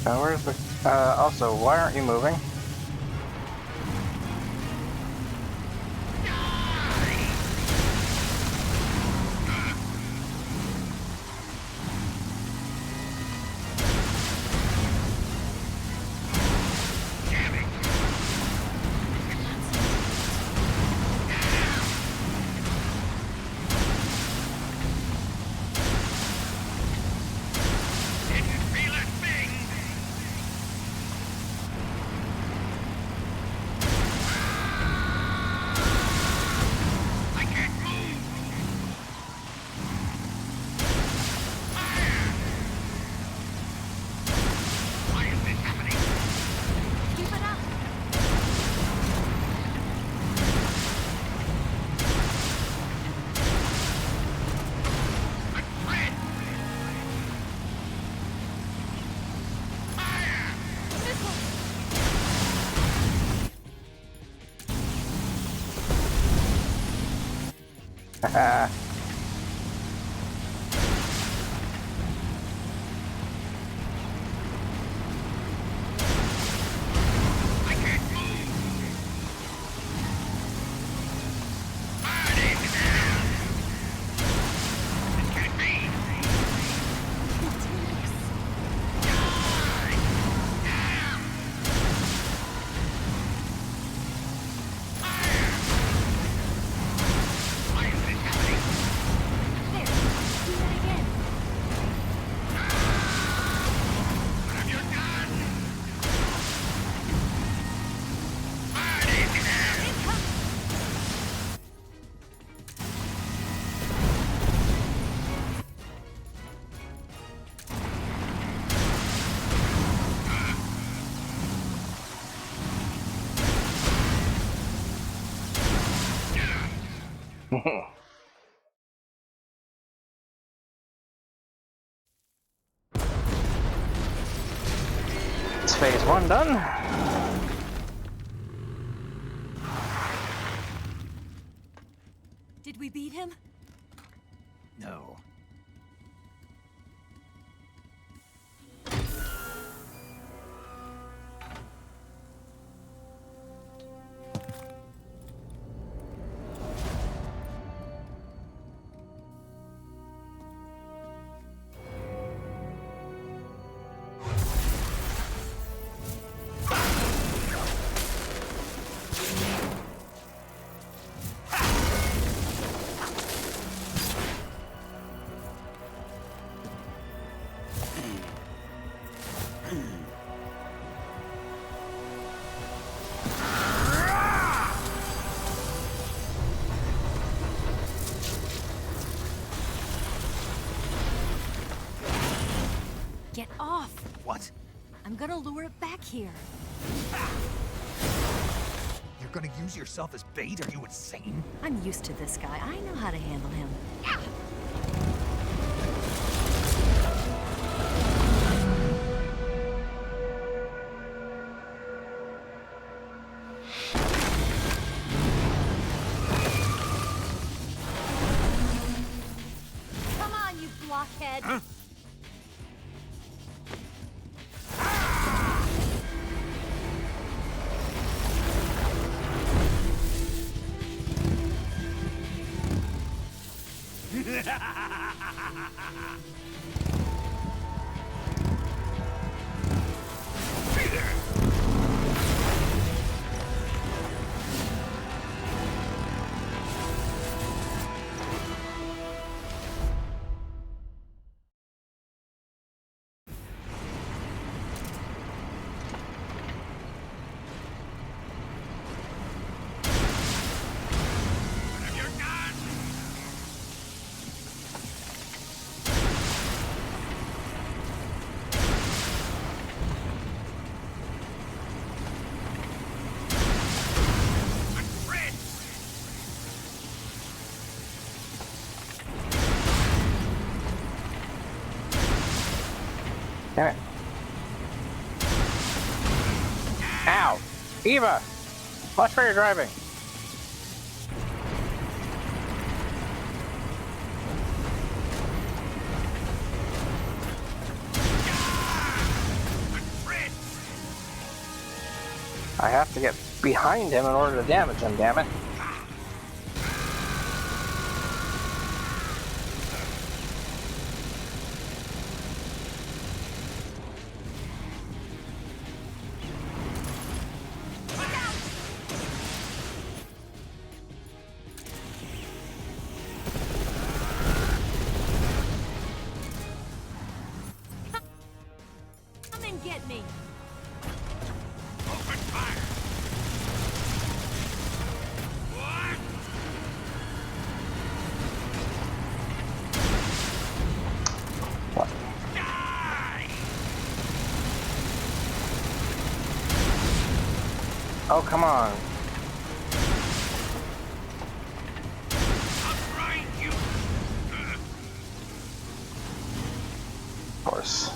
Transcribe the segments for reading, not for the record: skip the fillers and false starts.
Where's the... also, why aren't you moving? Haha. It's phase 1 done. Did we beat him? No. Get off! What? I'm gonna lure it back here. You're gonna use yourself as bait? Are you insane? I'm used to this guy. I know how to handle him. Come on, you blockhead! Huh? Damn it. Ow! Eva! Watch where you're driving. get behind him in order to damage him, damn it. Come and get me. Open fire! What? What? Die! Oh, come on. I'll grind you! Of course.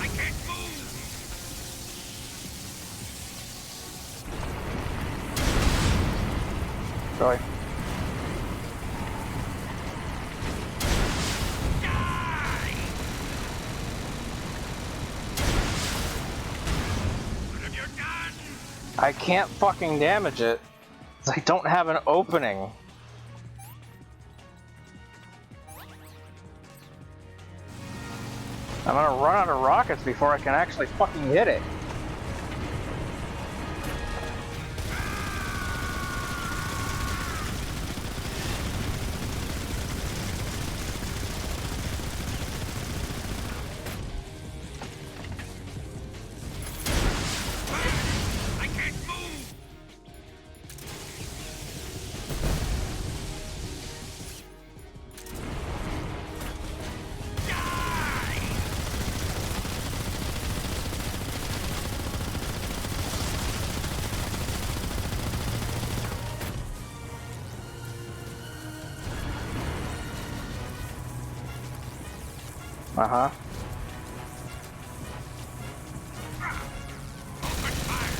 I can't move! Really? Die! What have you done? I can't fucking damage it. 'Cause I don't have an opening. I'm gonna run out of rockets before I can actually fucking hit it. I can't move! Die! Uh-huh. Open fire!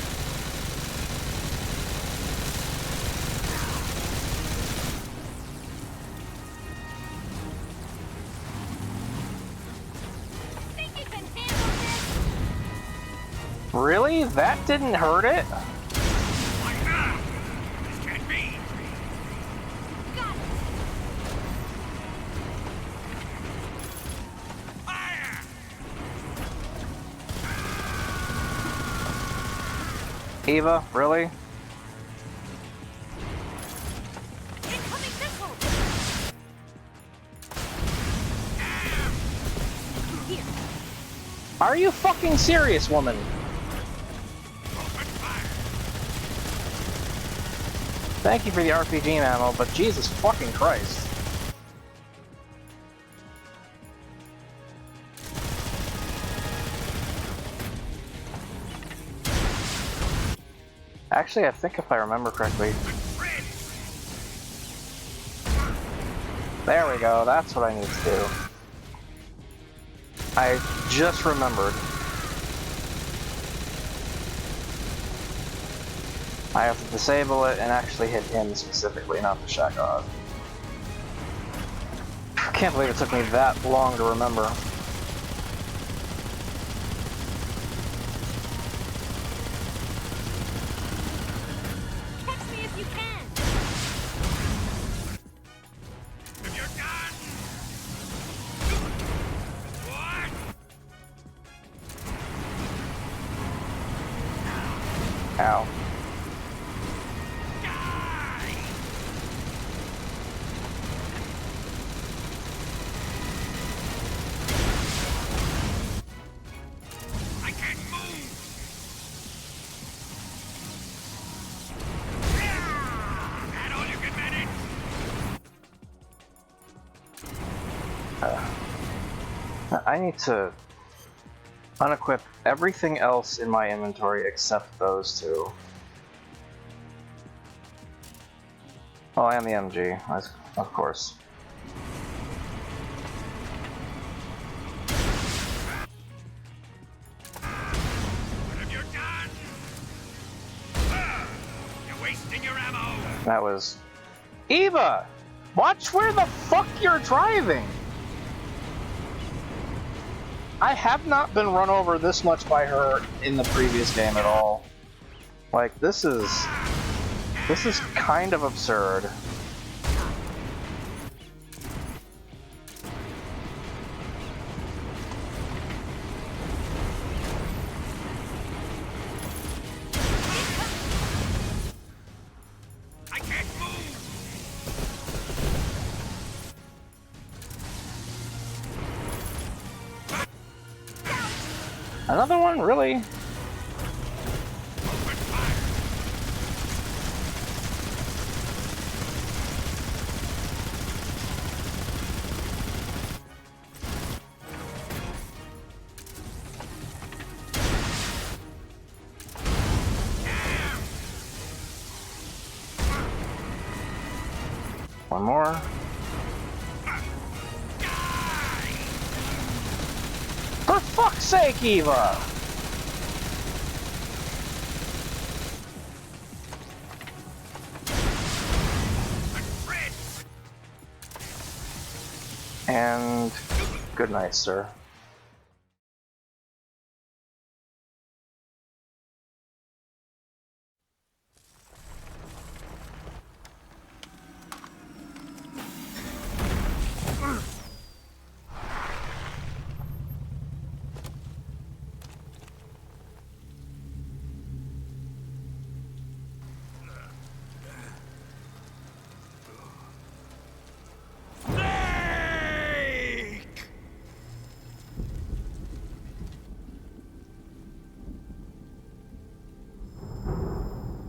Think you can handle this? Really? That didn't hurt it? Like that! This can't be! Got it. Fire! Eva, really? Incoming missile. Here. Are you fucking serious, woman? Open fire! Thank you for the RPG ammo, but Jesus fucking Christ. Actually, I think if I remember correctly... Red! There we go, that's what I need to do. I just remembered. I have to disable it and actually hit him specifically, not the Shagog. I can't believe it took me that long to remember. Catch me if you can. Have you done? What? Ow. Die! I can't move! That all you can manage? I need to unequip everything else in my inventory except those two. Oh, and the MG, of course. What have you done? You're wasting your ammo! That was... Eva! Watch where the fuck you're driving! I have not been run over this much by her in the previous game at all. Like, this is kind of absurd. I can't move! Another one? Really? Open fire! One more. For fuck's sake, Eva! And good night, sir.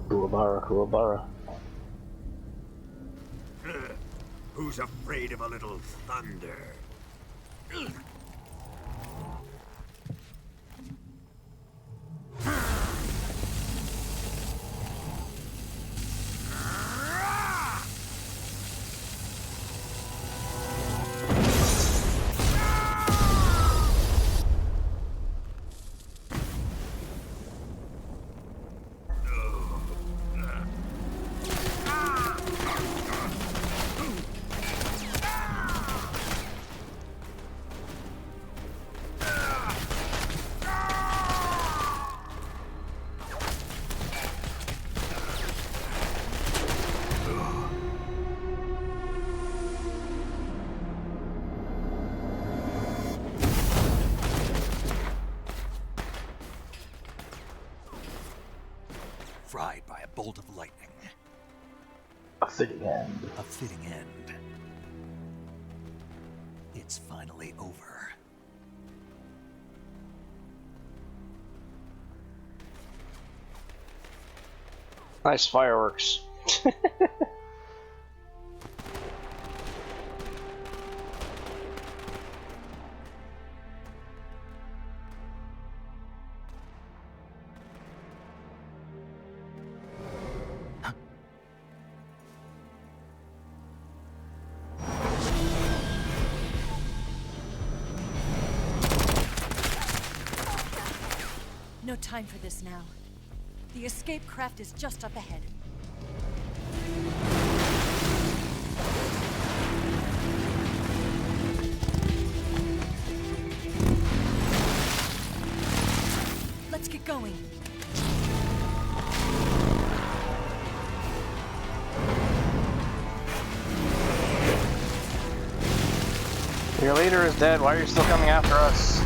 Kuwabara, Kuwabara. Who's afraid of a little thunder? Fried by a bolt of lightning. A fitting end. A fitting end. It's finally over. Nice fireworks. No time for this now. The escape craft is just up ahead. Let's get going. Your leader is dead. Why are you still coming after us?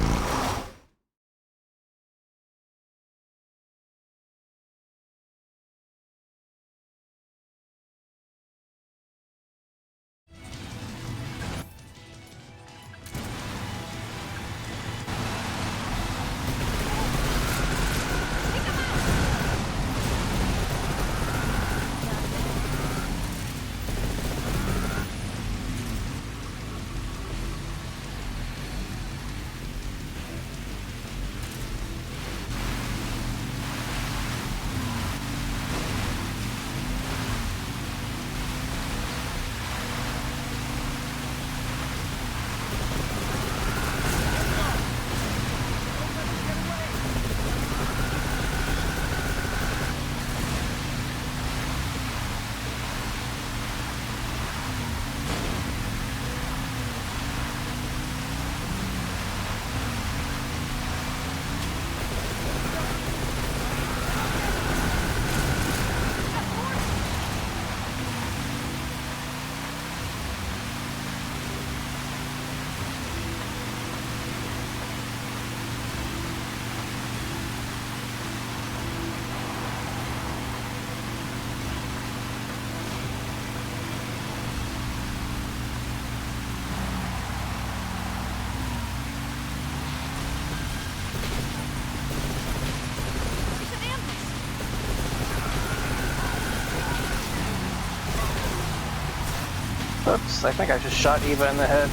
Oops, I think I just shot Eva in the head.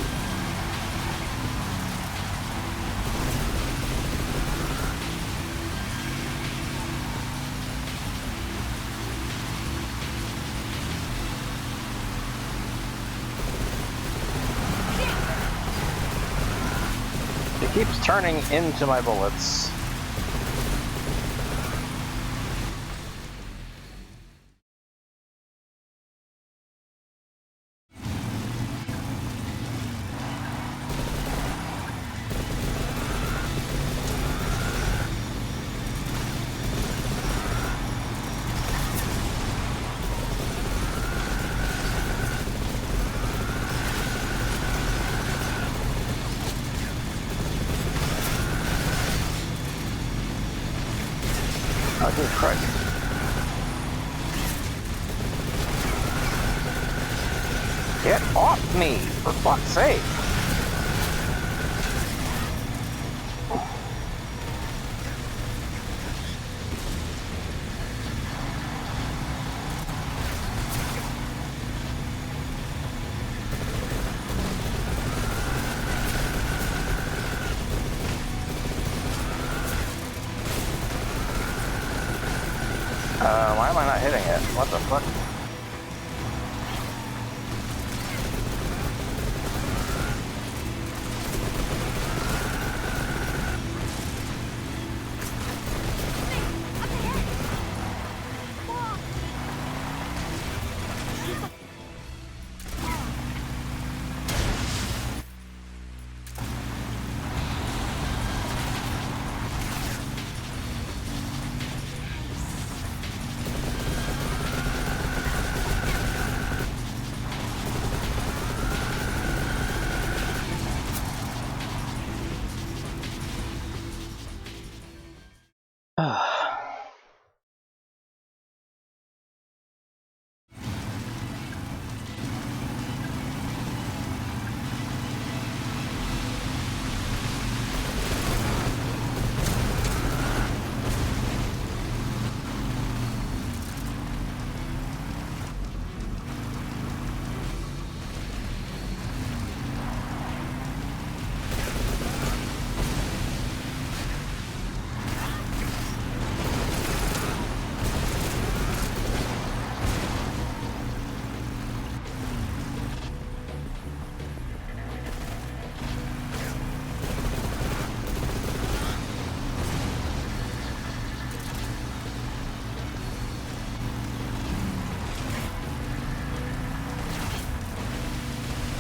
It keeps turning into my bullets. Oh, good Christ. Get off me, for fuck's sake! Why am I not hitting it? What the fuck?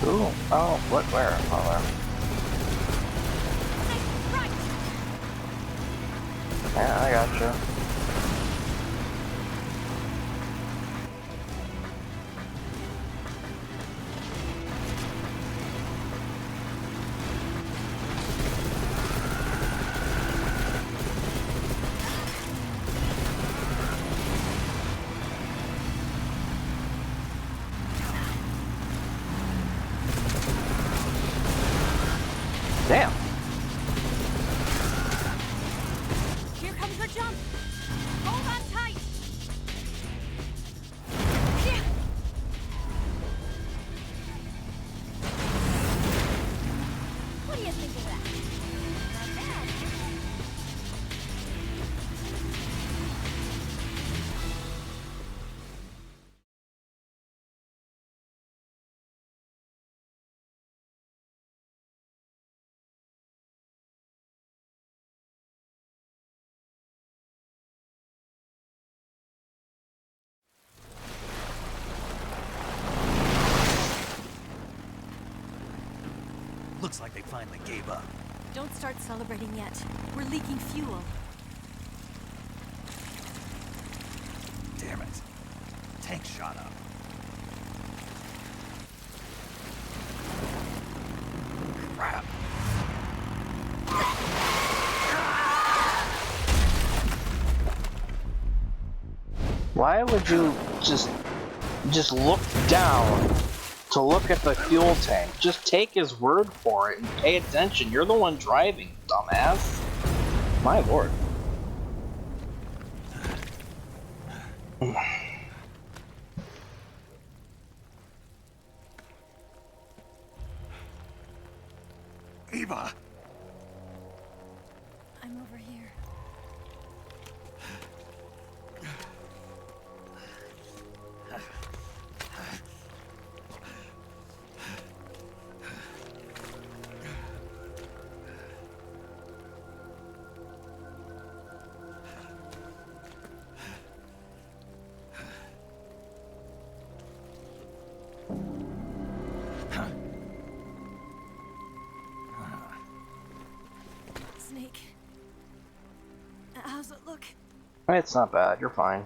Ooh, oh, what, where? Oh, where? Yeah, I gotcha. Damn. Here comes the jump. Hold on tight. What do you think of that? Not bad. Looks like they finally gave up. Don't start celebrating yet. We're leaking fuel. Damn it. Tank shot up. Crap. Why would you just look down to look at the fuel tank? Just take his word for it and pay attention. You're the one driving, dumbass. My lord. Eva! I'm over here. Snake. How's it look? It's not bad. You're fine.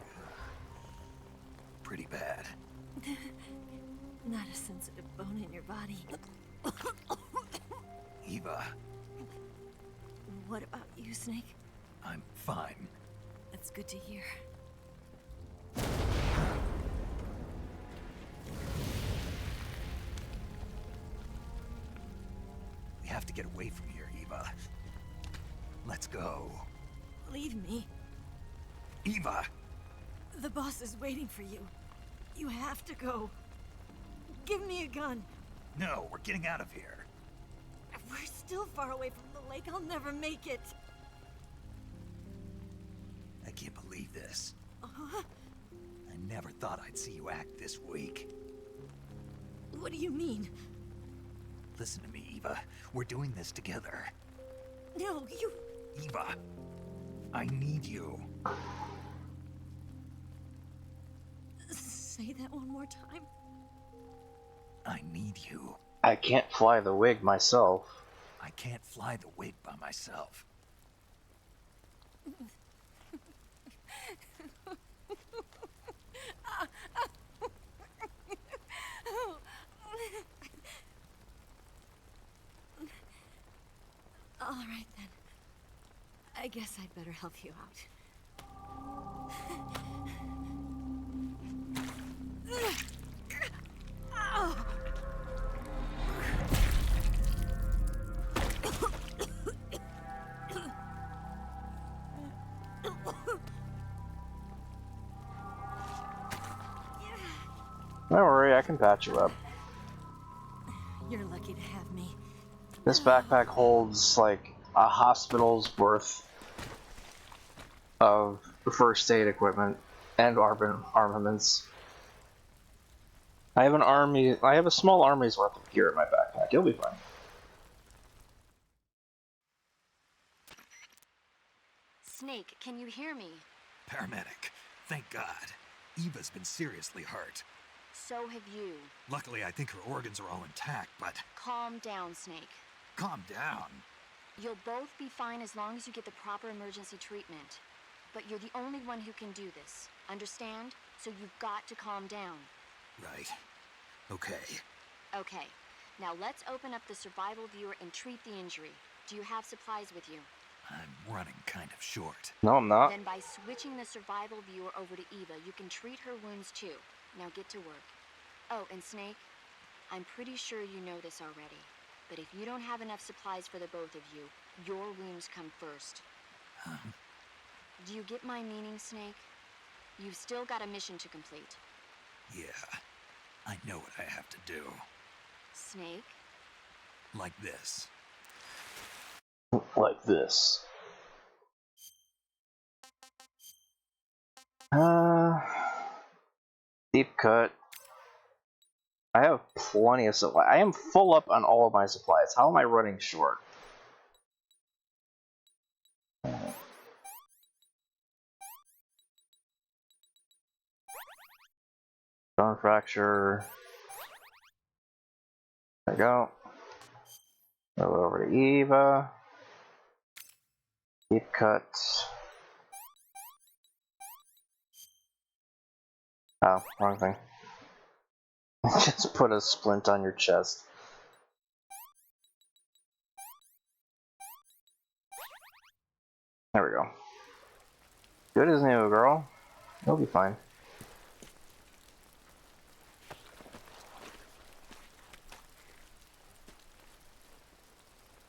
Pretty bad. Not a sensitive bone in your body. Eva, What about you, Snake? I'm fine. That's good to hear. We have to get away from here, Eva. Let's go. Leave me. Eva! The boss is waiting for you. You have to go. Give me a gun. No, we're getting out of here. We're still far away from the lake. I'll never make it. I can't believe this. I never thought I'd see you act this weak. What do you mean? Listen to me, Eva. We're doing this together. No, you... Eva, I need you. Say that one more time. I need you. I can't fly the wig myself. I can't fly the wig by myself. All right, then. I guess I'd better help you out. Don't worry, I can patch you up. You're lucky to have me. This backpack holds like a hospital's worth of first aid equipment and armaments. I have a small army's worth of gear in my backpack. You'll be fine. Snake, can you hear me? Paramedic, thank God. Eva's been seriously hurt. So have you. Luckily, I think her organs are all intact, but Calm down, Snake. calm down. You'll both be fine as long as you get the proper emergency treatment. But you're the only one who can do this. Understand? So you've got to calm down. Right. Okay. Okay. Now let's open up the survival viewer and treat the injury. Do you have supplies with you? I'm running kind of short. No, I'm not. Then by switching the survival viewer over to Eva, you can treat her wounds too. Now get to work. Oh, and Snake, I'm pretty sure you know this already. But if you don't have enough supplies for the both of you, your wounds come first. Do you get my meaning, Snake? You've still got a mission to complete. Yeah. I know what I have to do. Snake? Like this. Like this. Deep cut. I have plenty of supply. I am full up on all of my supplies. How am I running short? Bone fracture. There we go. Move over to Eva. Deep cut. Oh, wrong thing. Just put a splint on your chest. There we go. Good as new, girl. You'll be fine.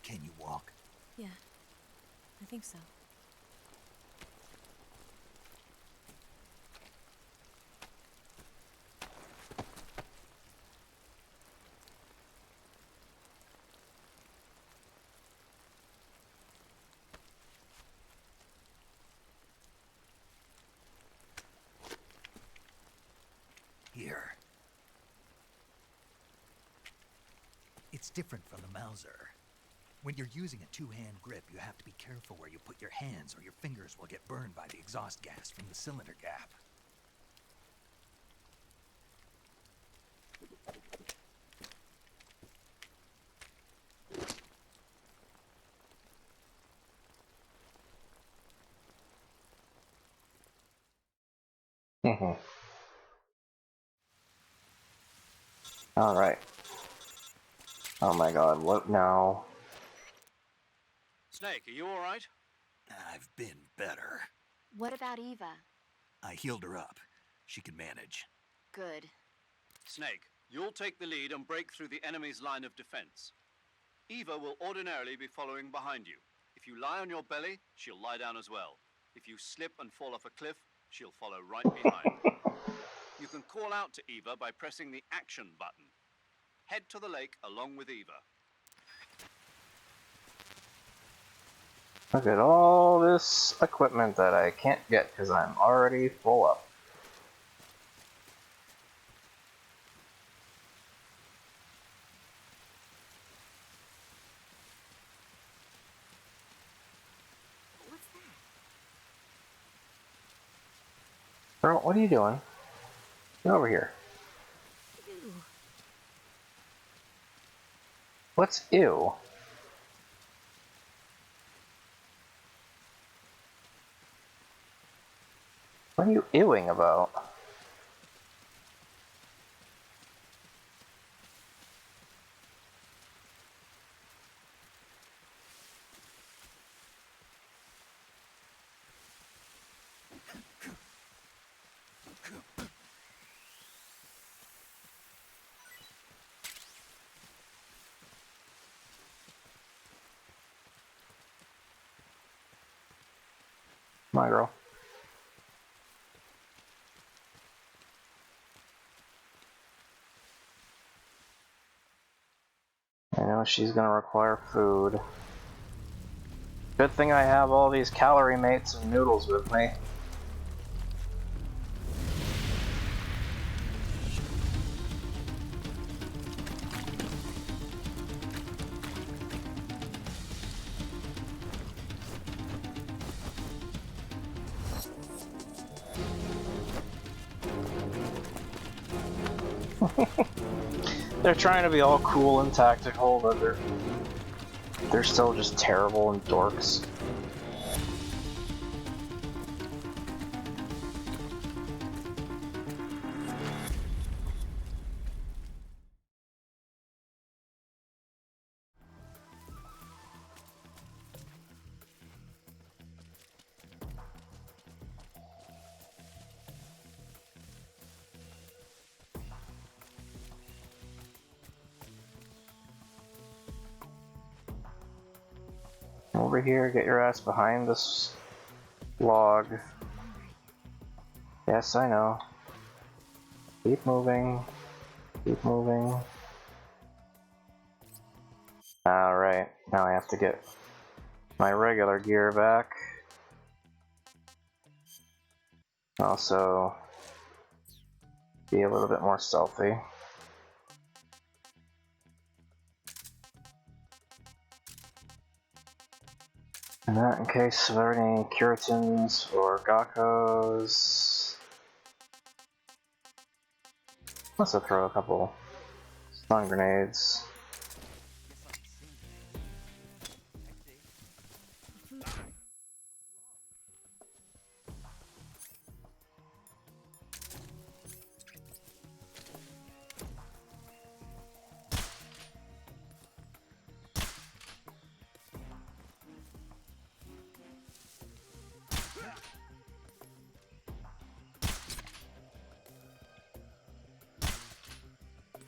Can you walk? Yeah, I think so. Here. It's different from the Mauser. When you're using a two-hand grip, you have to be careful where you put your hands or your fingers will get burned by the exhaust gas from the cylinder gap. Alright. Oh my god, what now? Snake, are you alright? I've been better. What about Eva? I healed her up. She can manage. Good. Snake, you'll take the lead and break through the enemy's line of defense. Eva will ordinarily be following behind you. If you lie on your belly, she'll lie down as well. If you slip and fall off a cliff, she'll follow right behind. You can call out to Eva by pressing the action button. Head to the lake along with Eva. Look at all this equipment that I can't get because I'm already full up. What's that? Girl, what are you doing? Get over here. Ew. What's ew? What are you ewing about? Come on, girl. I know she's gonna require food. Good thing I have all these calorie mates and noodles with me. They're trying to be all cool and tactical, but they're still just terrible and dorks. Over here, get your ass behind this log. Yes, I know. Keep moving. Keep moving. Alright, now I have to get my regular gear back. Also, be a little bit more stealthy. And that in case there are any Curitans or Gakkos. Let's throw a couple stun grenades.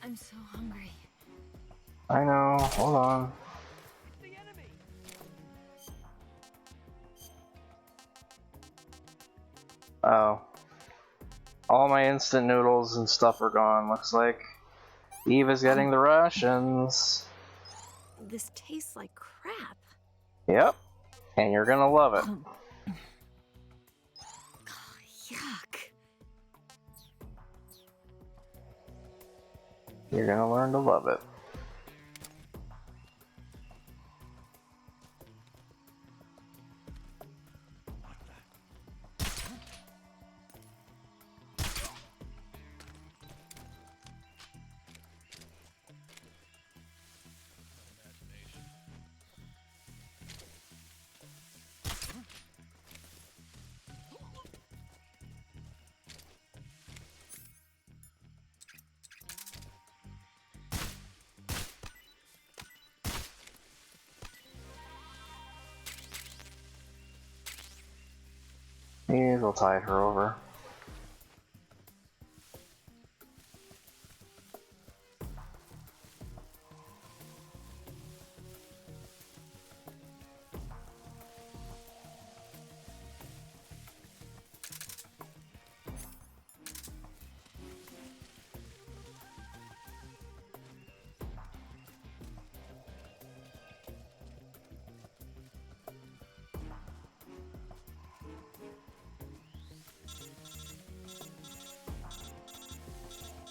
I'm so hungry. I know, hold on. Oh. All my instant noodles and stuff are gone, looks like. Eva's getting the rations. This tastes like crap. Yep. And you're gonna love it. Yuck. You're gonna learn to love it. They'll tide her over.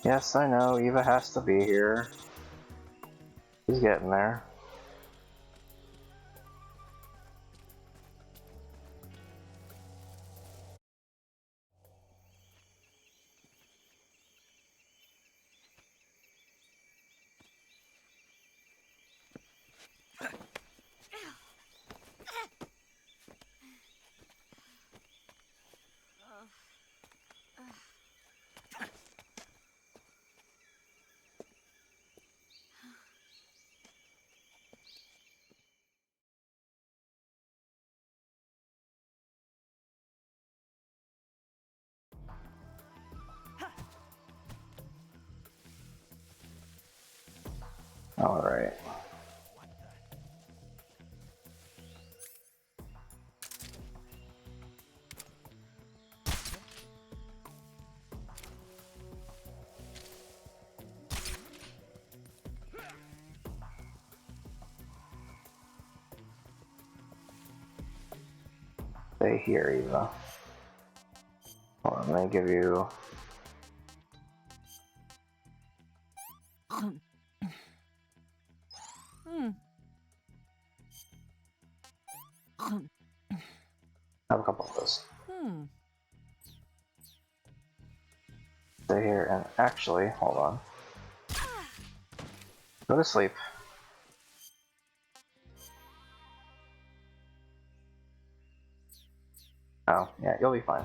Yes, I know, Eva has to be here. He's getting there. Alright. Stay here, Eva. Hold on, let me give you... have a couple of those. Stay here and actually, hold on. Go to sleep. Oh, yeah, you'll be fine.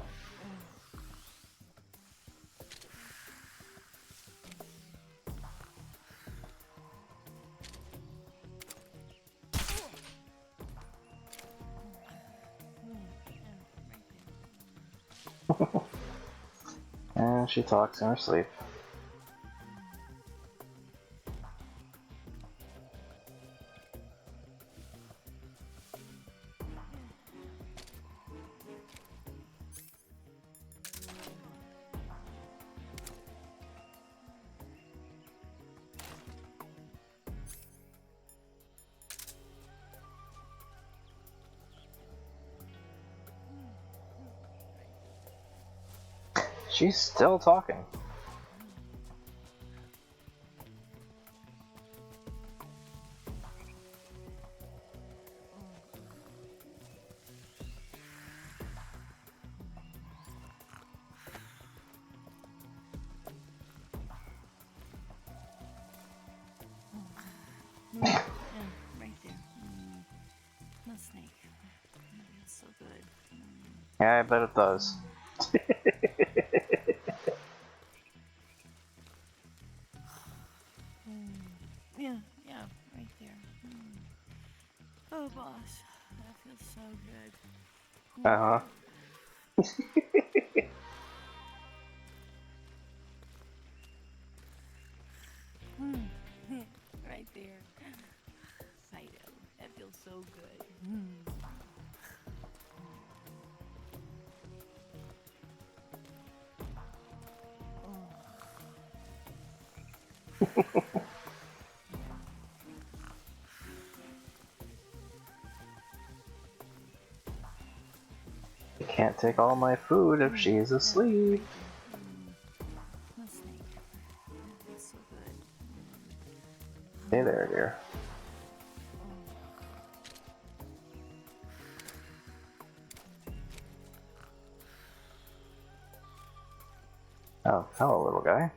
And she talks in her sleep. She's still talking. Right there. No snake. It's so good. Yeah, I bet it does. Yeah, right there. Oh, boss, that feels so good. Uh-huh. Right there. Fido, that feels so good. You can't take all my food if she's asleep. No snake. That feels so good. Hey there, dear. Oh, hello, little guy.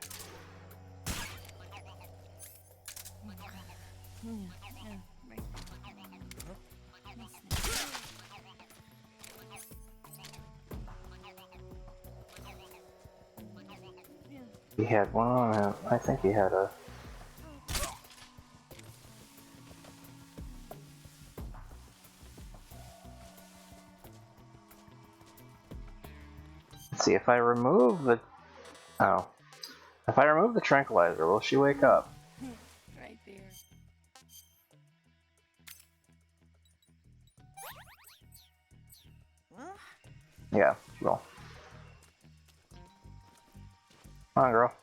He had one on him. I think he had a... Let's see, if I remove the... Oh. If I remove the tranquilizer, will she wake up? Right there. Yeah, she will. Come on, girl.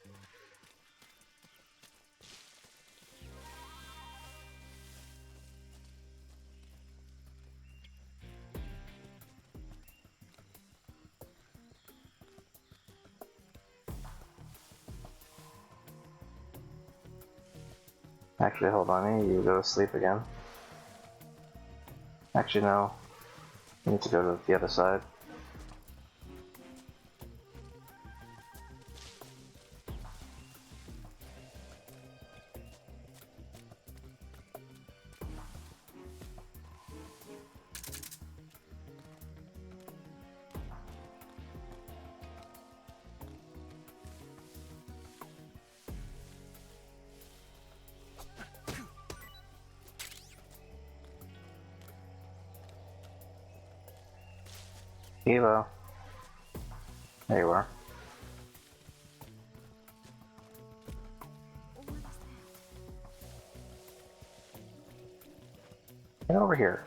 Actually, hold on, I need you to go to sleep again. Actually, no. I need to go to the other side. Evo. There you are. Get over here.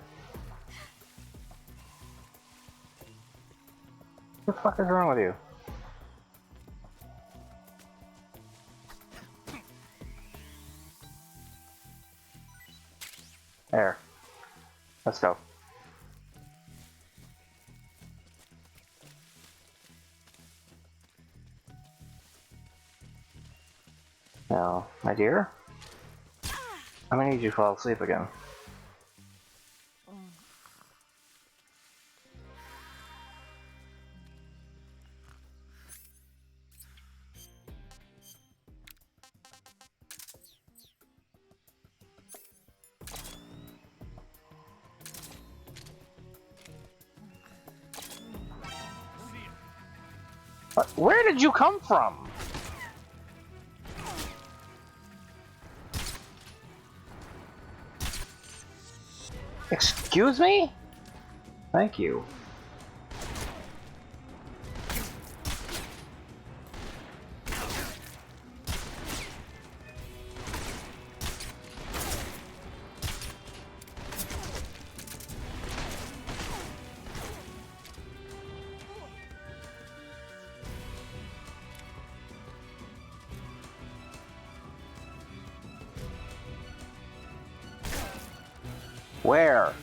What the fuck is wrong with you? There. Let's go. Now, my dear, I'm gonna need you to fall asleep again. What? Where did you come from? Excuse me? Thank you. Where?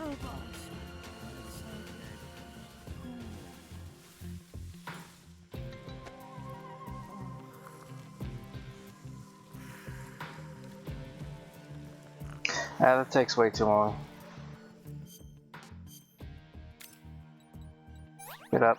Oh, gosh. That takes way too long. Get up.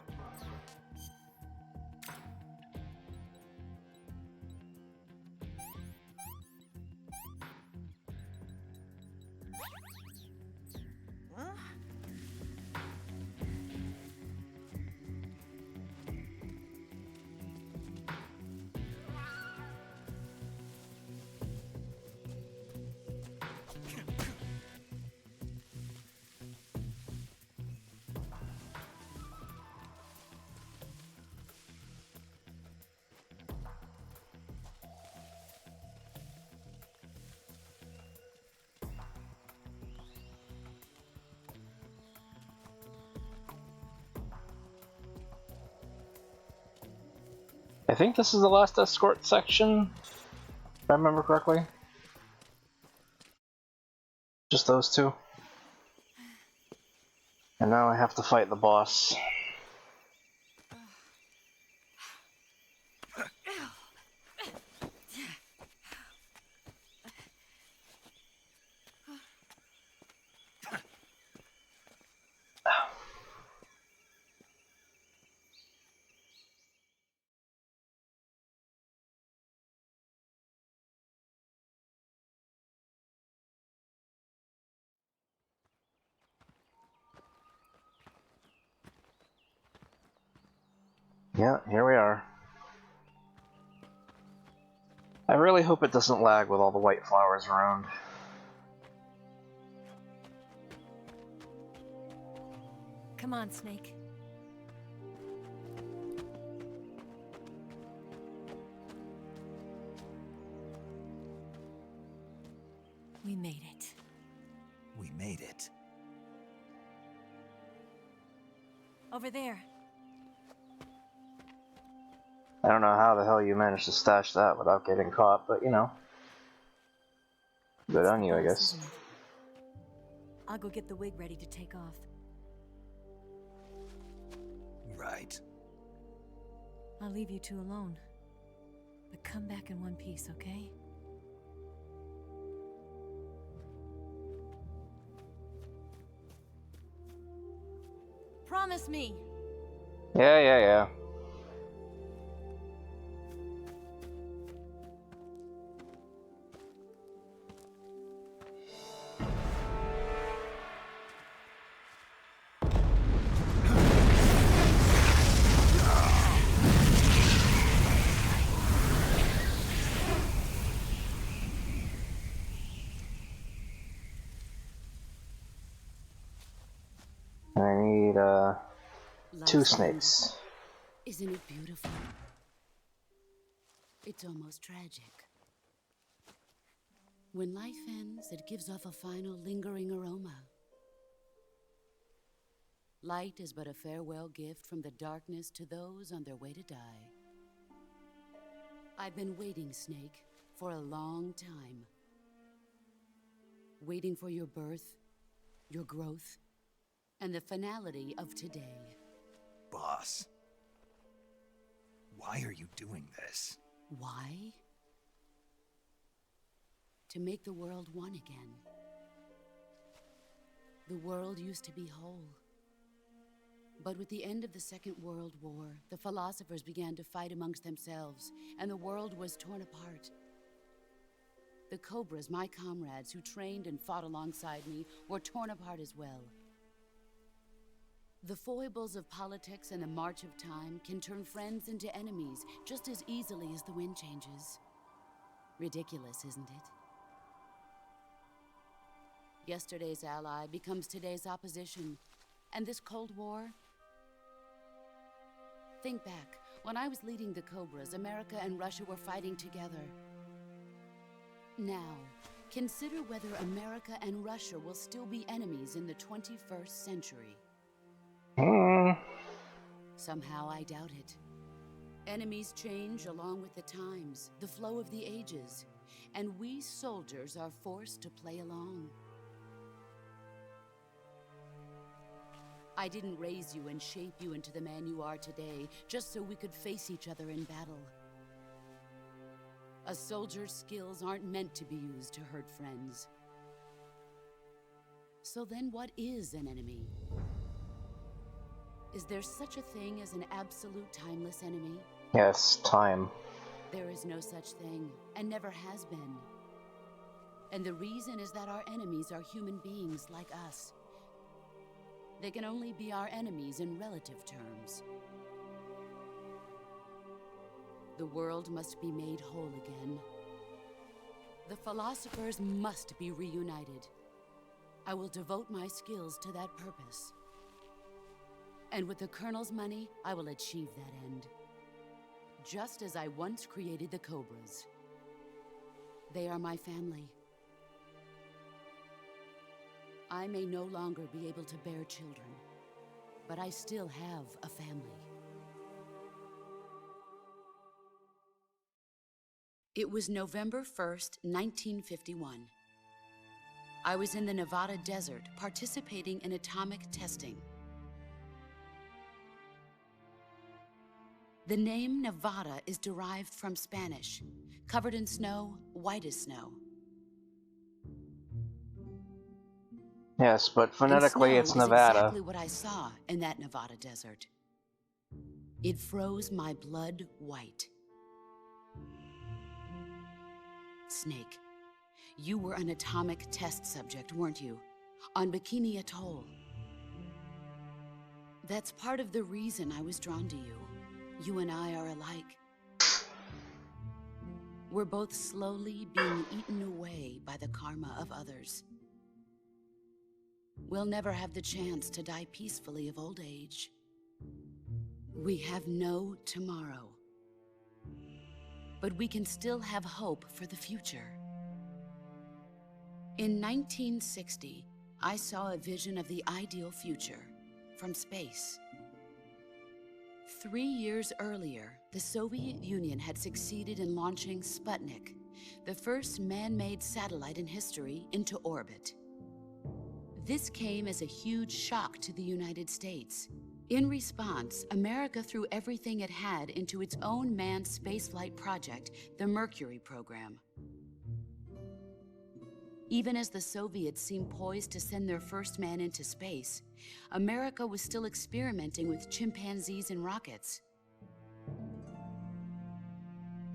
I think this is the last escort section, if I remember correctly. Just those two. And now I have to fight the boss. Yeah, here we are. I really hope it doesn't lag with all the white flowers around. Come on, Snake. We made it. We made it. Over there. I don't know how the hell you managed to stash that without getting caught, but you know. Good on you, I guess. Isn't it? I'll go get the wig ready to take off. Right. I'll leave you two alone. But come back in one piece, okay? Promise me! Yeah. I need, two Life's snakes. wonderful. Isn't it beautiful? It's almost tragic. When life ends, it gives off a final lingering aroma. Light is but a farewell gift from the darkness to those on their way to die. I've been waiting, Snake, for a long time. Waiting for your birth, your growth, and the finality of today. Boss. Why are you doing this? Why? To make the world one again. The world used to be whole. But with the end of the Second World War, the philosophers began to fight amongst themselves, and the world was torn apart. The Cobras, my comrades who trained and fought alongside me, were torn apart as well. The foibles of politics and the march of time can turn friends into enemies just as easily as the wind changes. Ridiculous, isn't it? Yesterday's ally becomes today's opposition. And this Cold War? Think back. When I was leading the Cobras, America and Russia were fighting together. Now, consider whether America and Russia will still be enemies in the 21st century. Somehow I doubt it. Enemies change along with the times, the flow of the ages, and we soldiers are forced to play along. I didn't raise you and shape you into the man you are today just so we could face each other in battle. A soldier's skills aren't meant to be used to hurt friends. So then what is an enemy? Is there such a thing as an absolute timeless enemy? Yes, time. There is no such thing, and never has been. And the reason is that our enemies are human beings like us. They can only be our enemies in relative terms. The world must be made whole again. The philosophers must be reunited. I will devote my skills to that purpose. And with the Colonel's money, I will achieve that end. Just as I once created the Cobras. They are my family. I may no longer be able to bear children, but I still have a family. It was November 1st, 1951. I was in the Nevada desert participating in atomic testing. The name Nevada is derived from Spanish, covered in snow, white as snow. Yes, but And phonetically snow it's is Nevada. exactly what I saw in that Nevada desert. It froze my blood white. Snake, you were an atomic test subject, weren't you? On Bikini Atoll. That's part of the reason I was drawn to you. You and I are alike. We're both slowly being eaten away by the karma of others. We'll never have the chance to die peacefully of old age. We have no tomorrow. But we can still have hope for the future. In 1960, I saw a vision of the ideal future from space. 3 years earlier, the Soviet Union had succeeded in launching Sputnik, the first man-made satellite in history, into orbit. This came as a huge shock to the United States. In response, America threw everything it had into its own manned spaceflight project, the Mercury program. Even as the Soviets seemed poised to send their first man into space, America was still experimenting with chimpanzees and rockets.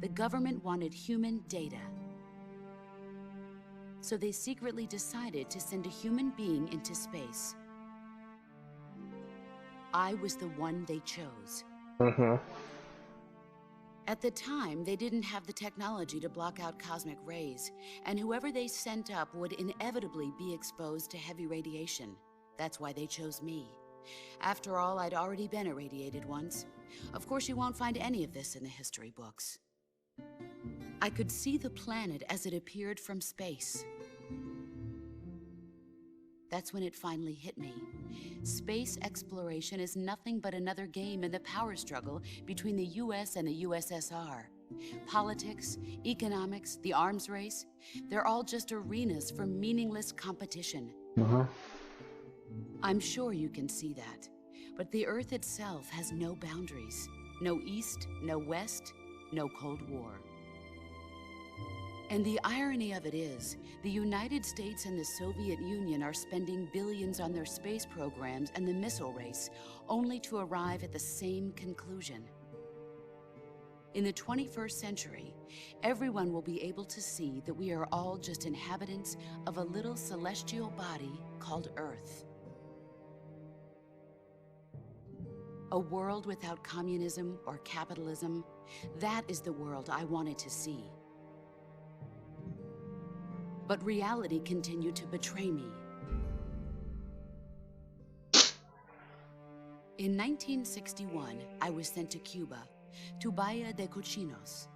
The government wanted human data. So they secretly decided to send a human being into space. I was the one they chose. At the time, they didn't have the technology to block out cosmic rays, and whoever they sent up would inevitably be exposed to heavy radiation. That's why they chose me. After all, I'd already been irradiated once. Of course, you won't find any of this in the history books. I could see the planet as it appeared from space. That's when it finally hit me. Space exploration is nothing but another game in the power struggle between the US and the USSR. Politics, economics, the arms race, they're all just arenas for meaningless competition. I'm sure you can see that, but the Earth itself has no boundaries. No East, no West, no Cold War. And the irony of it is, the United States and the Soviet Union are spending billions on their space programs and the missile race, only to arrive at the same conclusion. In the 21st century, everyone will be able to see that we are all just inhabitants of a little celestial body called Earth. A world without communism or capitalism, that is the world I wanted to see. But reality continued to betray me. In 1961, I was sent to Cuba, to Bahia de Cochinos.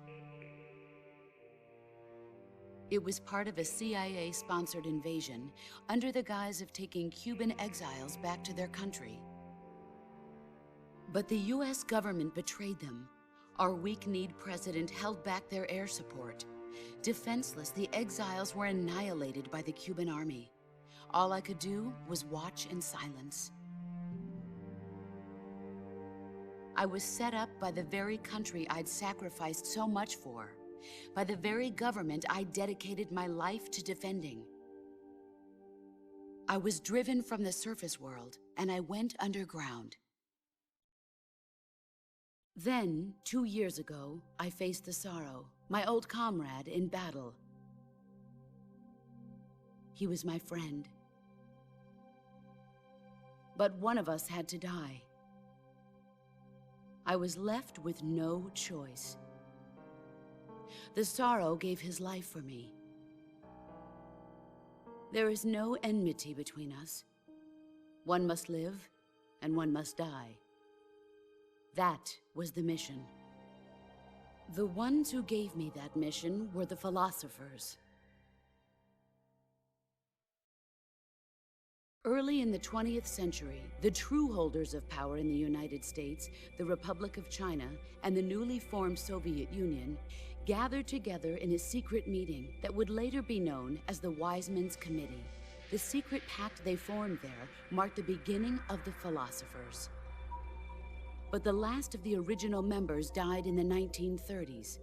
It was part of a CIA-sponsored invasion under the guise of taking Cuban exiles back to their country. But the US government betrayed them. Our weak-kneed president held back their air support. Defenseless, the exiles were annihilated by the Cuban army. All I could do was watch in silence. I was set up by the very country I'd sacrificed so much for, by the very government I dedicated my life to defending. I was driven from the surface world, and I went underground. Then, 2 years ago, I faced the Sorrow, my old comrade in battle. He was my friend. But one of us had to die. I was left with no choice. The Sorrow gave his life for me. There is no enmity between us. One must live, and one must die. That was the mission. The ones who gave me that mission were the philosophers. Early in the 20th century, the true holders of power in the United States, the Republic of China, and the newly formed Soviet Union gathered together in a secret meeting that would later be known as the Wise Men's Committee. The secret pact they formed there marked the beginning of the Philosophers. But the last of the original members died in the 1930s.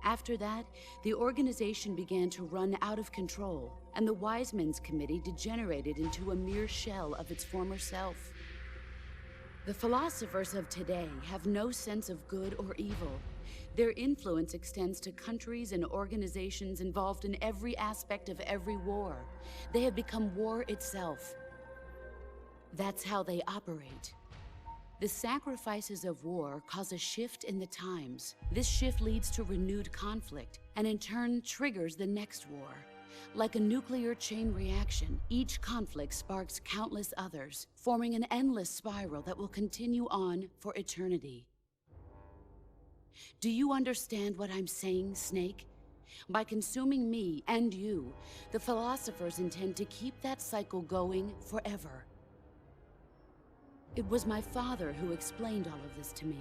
After that, the organization began to run out of control, and the Wise Men's Committee degenerated into a mere shell of its former self. The philosophers of today have no sense of good or evil. Their influence extends to countries and organizations involved in every aspect of every war. They have become war itself. That's how they operate. The sacrifices of war cause a shift in the times. This shift leads to renewed conflict, and in turn triggers the next war. Like a nuclear chain reaction, each conflict sparks countless others, forming an endless spiral that will continue on for eternity. Do you understand what I'm saying, Snake? By consuming me and you, the philosophers intend to keep that cycle going forever. It was my father who explained all of this to me.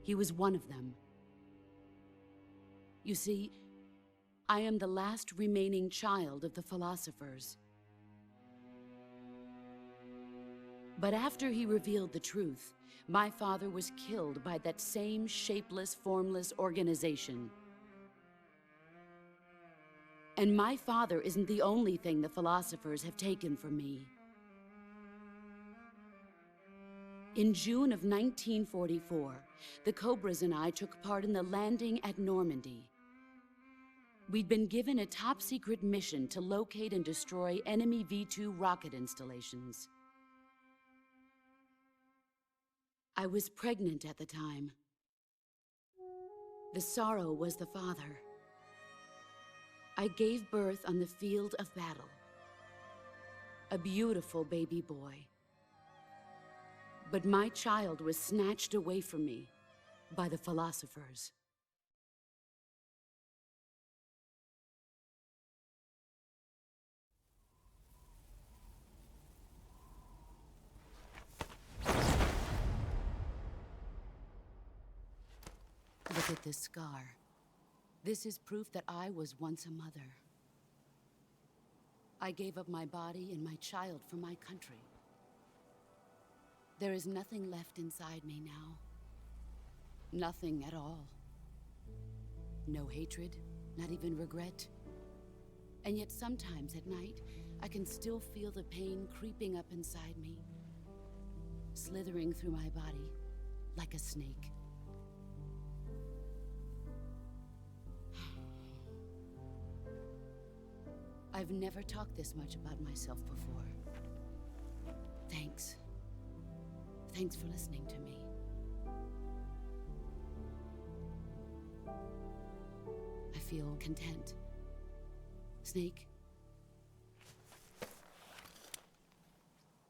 He was one of them. You see, I am the last remaining child of the philosophers. But after he revealed the truth, my father was killed by that same shapeless, formless organization. And my father isn't the only thing the philosophers have taken from me. In June of 1944, the Cobras and I took part in the landing at Normandy. We'd been given a top-secret mission to locate and destroy enemy V-2 rocket installations. I was pregnant at the time. The sorrow was the father. I gave birth on the field of battle. A beautiful baby boy. But my child was snatched away from me by the philosophers. Look at this scar. This is proof that I was once a mother. I gave up my body and my child for my country. There is nothing left inside me now. Nothing at all. No hatred, not even regret. And yet sometimes at night, I can still feel the pain creeping up inside me, slithering through my body like a snake. I've never talked this much about myself before. Thanks. Thanks for listening to me. I feel content. Snake,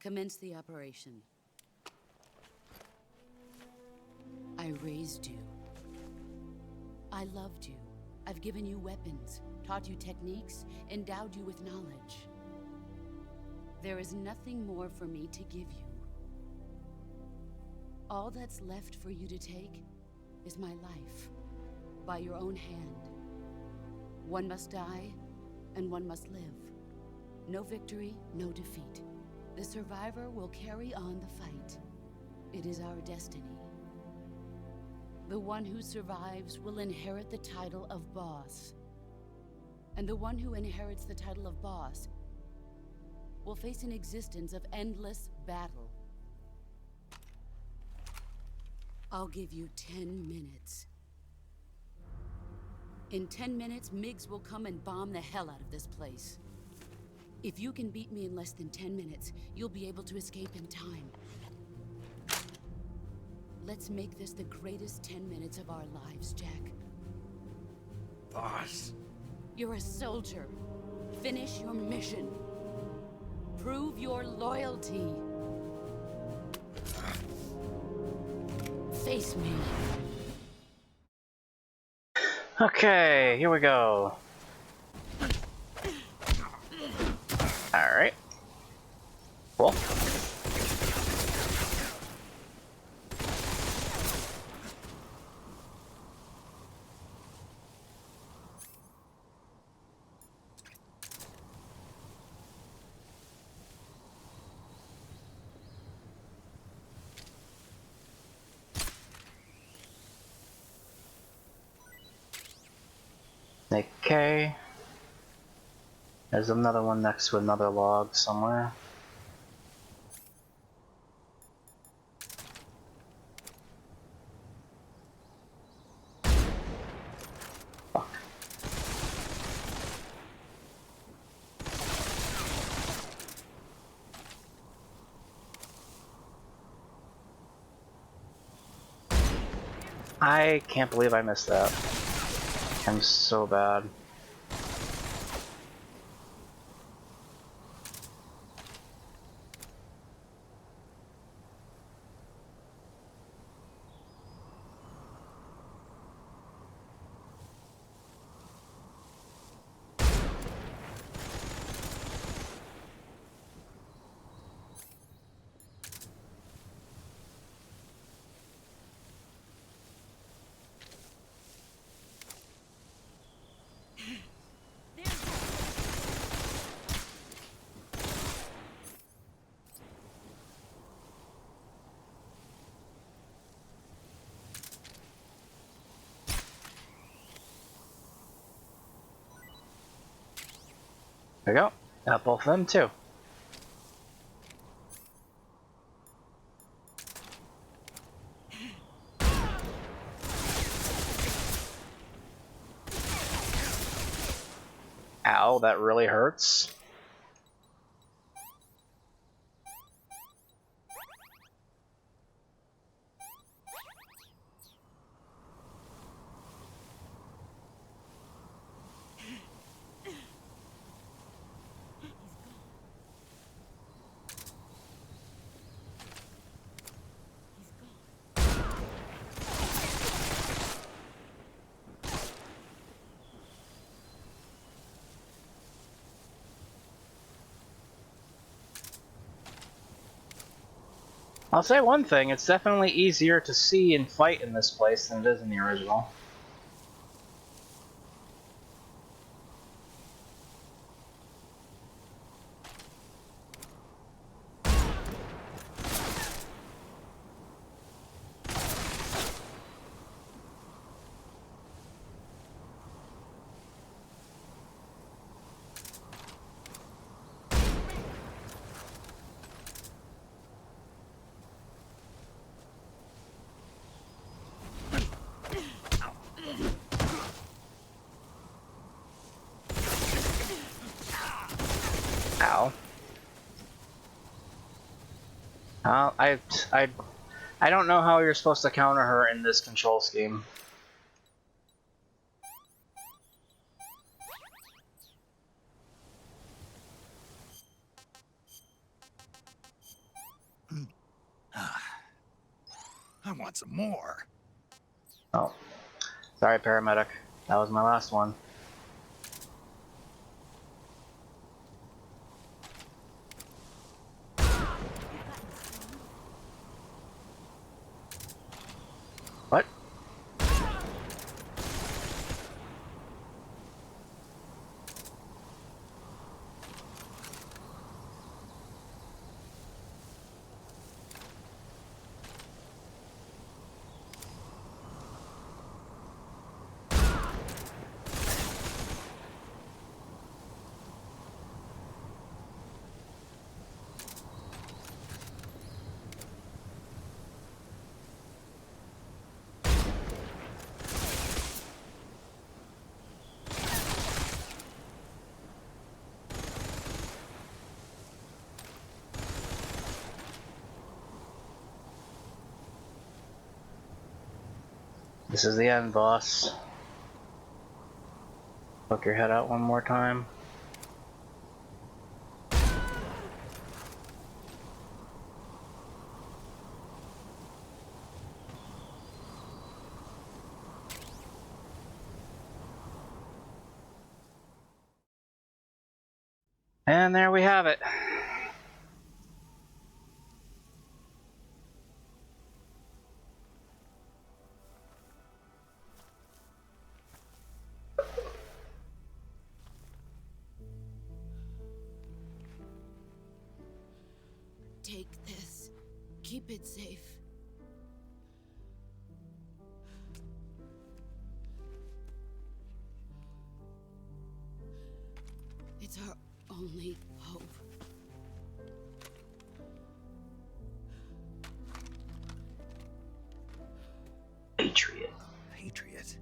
commence the operation. I raised you. I loved you. I've given you weapons, taught you techniques, endowed you with knowledge. There is nothing more for me to give you. All that's left for you to take is my life, by your own hand. One must die, and one must live. No victory, no defeat. The survivor will carry on the fight. It is our destiny. The one who survives will inherit the title of boss. And the one who inherits the title of boss will face an existence of endless battle. I'll give you 10 minutes. In 10 minutes, MiGs will come and bomb the hell out of this place. If you can beat me in less than 10 minutes, you'll be able to escape in time. Let's make this the greatest 10 minutes of our lives, Jack. Boss. You're a soldier. Finish your mission. Prove your loyalty. Face me. Okay, here we go. Alright. Cool. Snake K. There's another one next to another log somewhere. Fuck. I can't believe I missed that. I'm so bad. There we go. Got both of them too. Ow, that really hurts. I'll say one thing, it's definitely easier to see and fight in this place than it is in the original. Ow. I don't know how you're supposed to counter her in this control scheme. I want some more. Oh. Sorry, paramedic. That was my last one. What? This is the end, boss. Poke your head out one more time. And there we have it. Take this. Keep it safe. It's our only hope. Patriot. Patriot?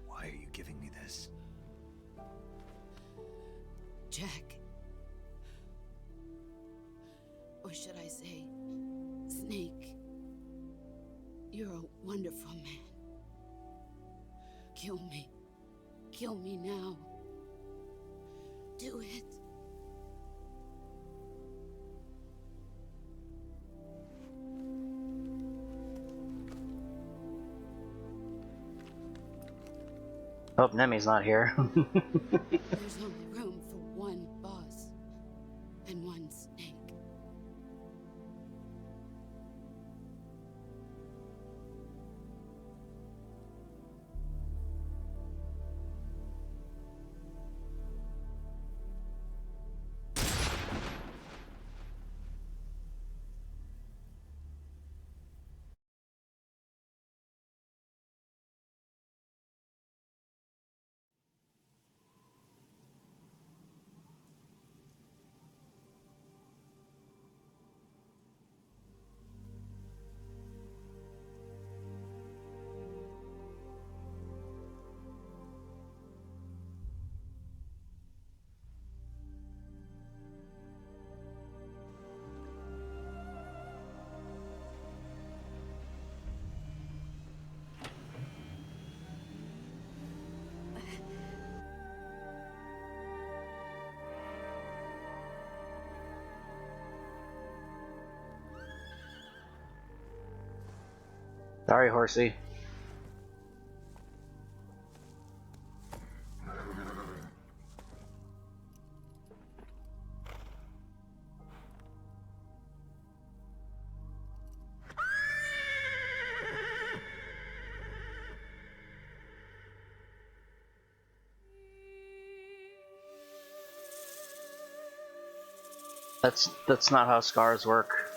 Why are you giving me this? Jack. Or should I say, Snake. You're a wonderful man. Kill me. Kill me now. Do it. Hope Nemi's not here. There's only room for one boss and one snake. Sorry, horsey. That's not how scars work.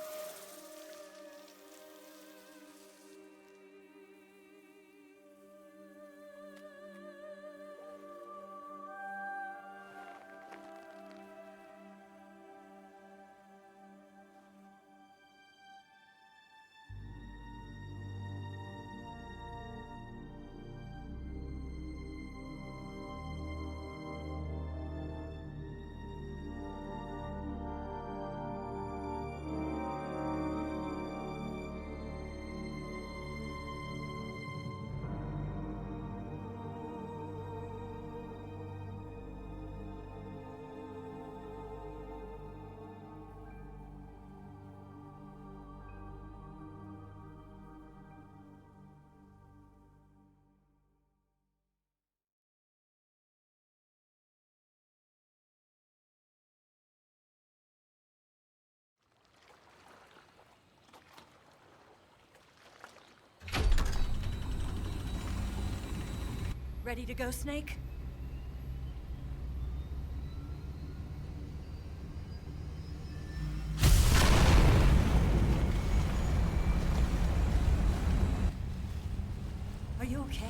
Ready to go, Snake? Are you okay?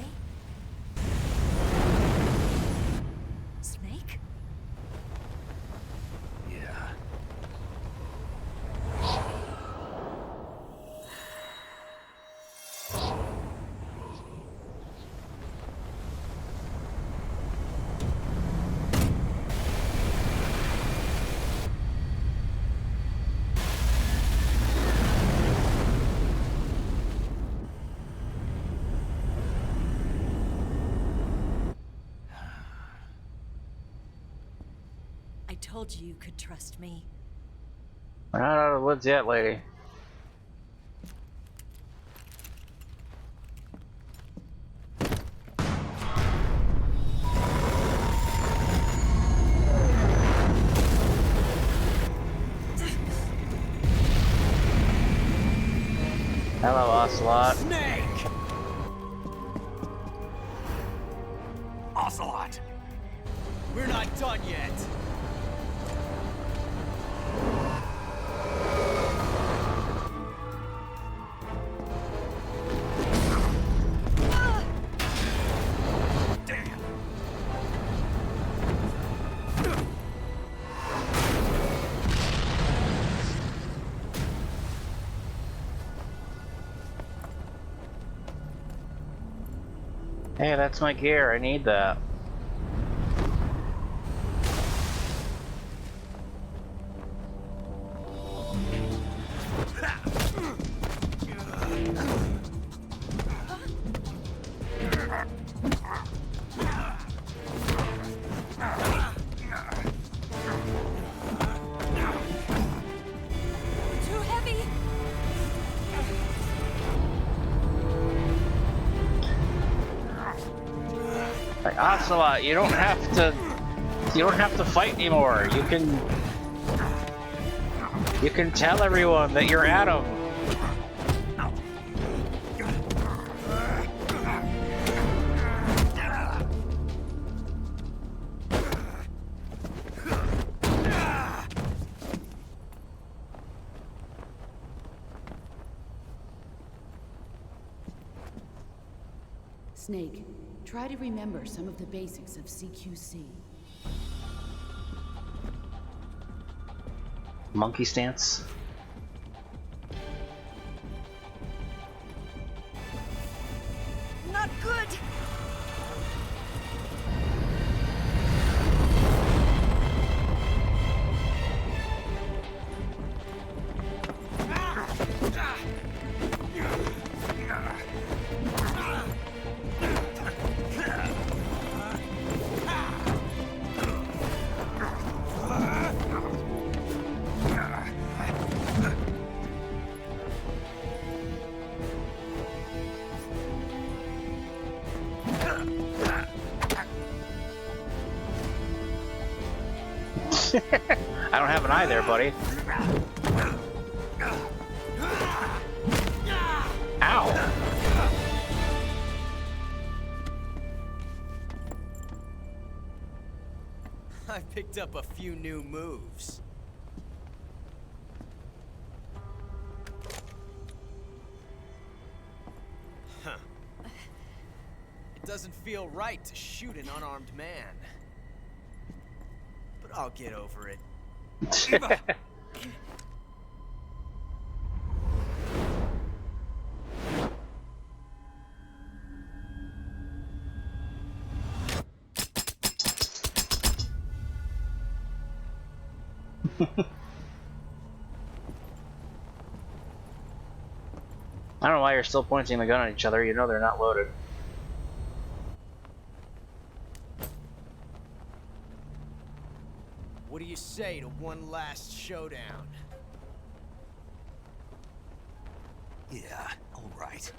Snake? Yeah. I told you you could trust me. We're not out of the woods yet, lady. Hello, Ocelot. Snake! Ocelot! We're not done yet! Damn! Hey, that's my gear. I need that. Too heavy. Like Ocelot, you don't have to. You don't have to fight anymore. You can tell everyone that you're Adam. Snake, try to remember some of the basics of CQC. Monkey stance. Not good. I don't have an eye there, buddy. Ow! I picked up a few new moves. Huh. It doesn't feel right to shoot an unarmed man. But I'll get over it. I don't know why you're still pointing the gun at each other. You know they're not loaded. What do you say to one last showdown? Yeah, all right.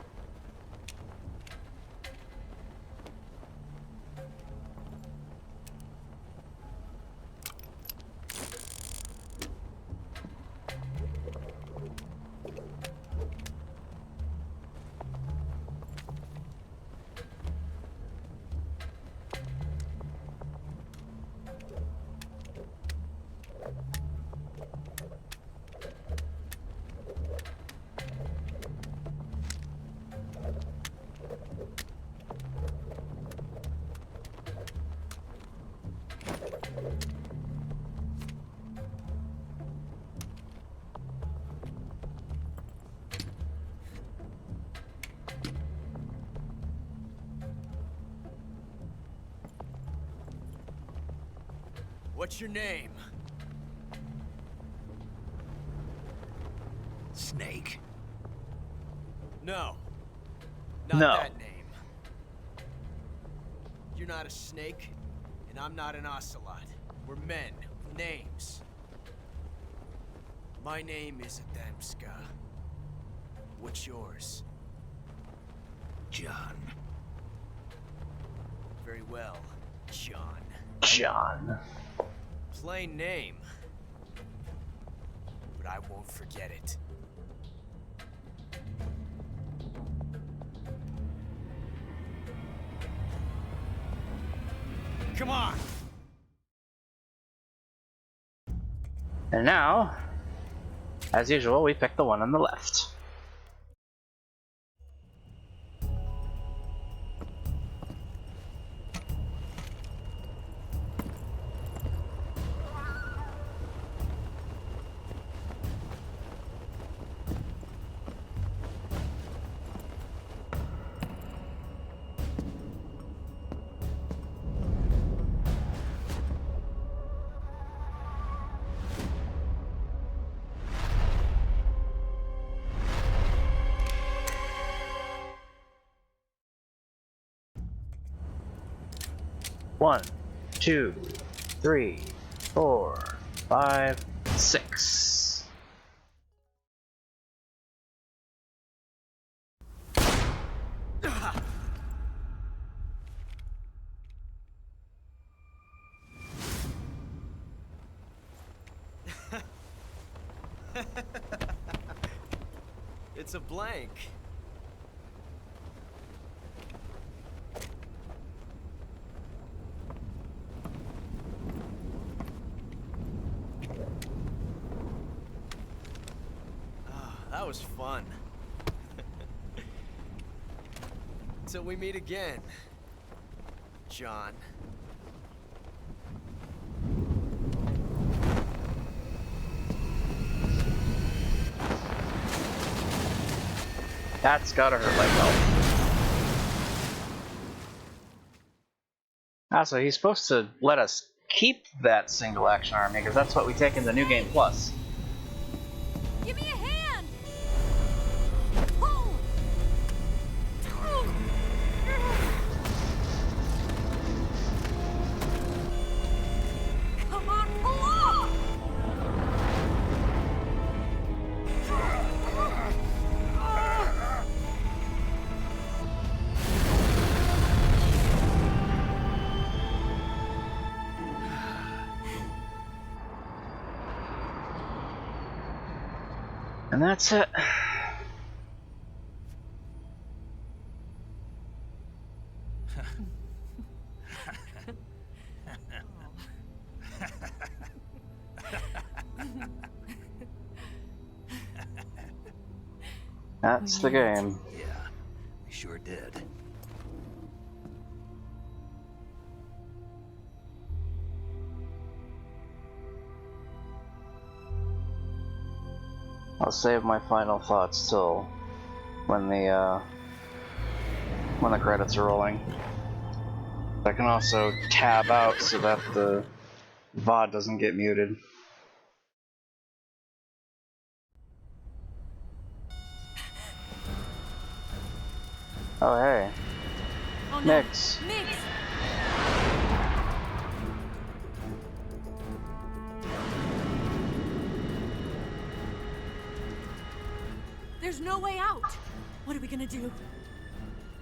What's your name? Snake. No. Not No. that name. You're not a snake, and I'm not an ocelot. We're men with names. My name is Adamska. What's yours? John. Very well, John. John. Plain name. But I won't forget it. Come on! And now, as usual, we pick the one on the left. 1, 2, 3, 4, 5, 6. It's a blank. That was fun. Till we meet again, John. That's gotta hurt like hell. So he's supposed to let us keep that single action army, because that's what we take in the New Game Plus. Give me a hand! Pull! Come on, pull off! And that's it. That's the game. Yeah, we sure did. I'll save my final thoughts till when the credits are rolling. I can also tab out so that the VOD doesn't get muted. Oh hey, Oh, no. Nix. Nix! There's no way out! What are we gonna do?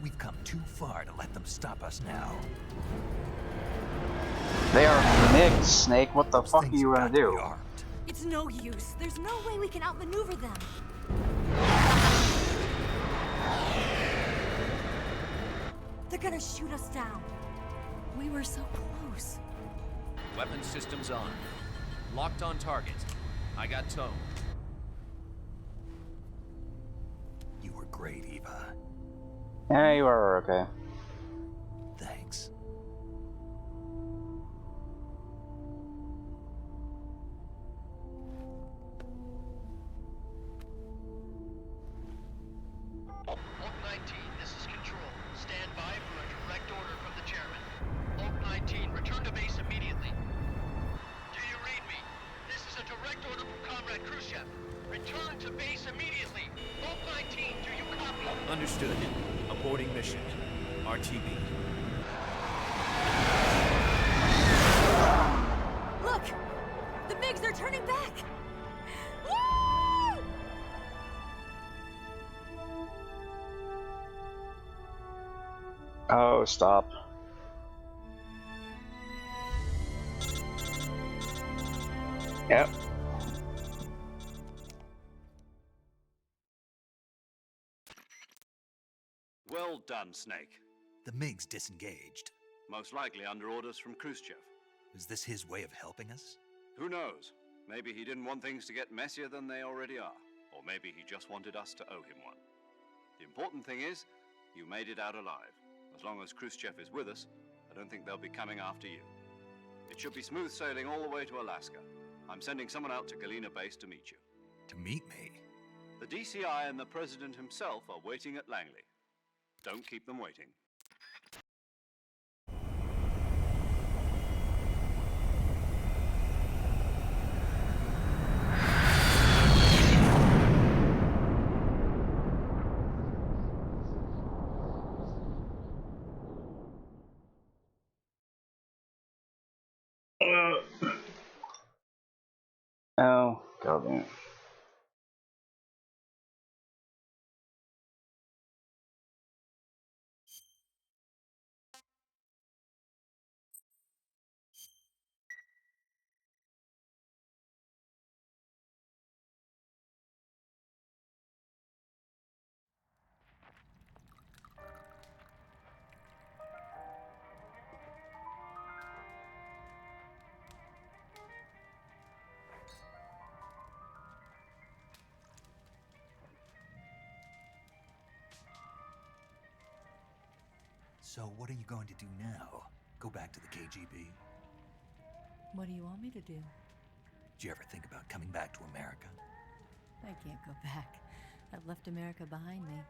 We've come too far to let them stop us now. They are MiGs, Snake. What the Those fuck are things you gonna got to be do? armed. It's no use. There's no way we can outmaneuver them. They're gonna shoot us down. We were so close. Weapon systems on. Locked on target. I got tone. You were great, Eva. Yeah, you are okay. Thanks. Oak 19, this is Control. Stand by for a direct order from the chairman. Oak 19, return to base immediately. Do you read me? This is a direct order from Comrade Khrushchev. Return to base immediately. Oak 19, do you copy? Understood. Aborting mission. RTB. Look! The MiGs are turning back! Woo! Oh, stop. Yep. Well done, Snake. The MiGs disengaged. Most likely under orders from Khrushchev. Is this his way of helping us? Who knows? Maybe he didn't want things to get messier than they already are. Or maybe he just wanted us to owe him one. The important thing is, you made it out alive. As long as Khrushchev is with us, I don't think they'll be coming after you. It should be smooth sailing all the way to Alaska. I'm sending someone out to Galena Base to meet you. To meet me? The DCI and the President himself are waiting at Langley. Don't keep them waiting. Oh, God. So what are you going to do now? Go back to the KGB? What do you want me to do? Did you ever think about coming back to America? I can't go back. I've left America behind me.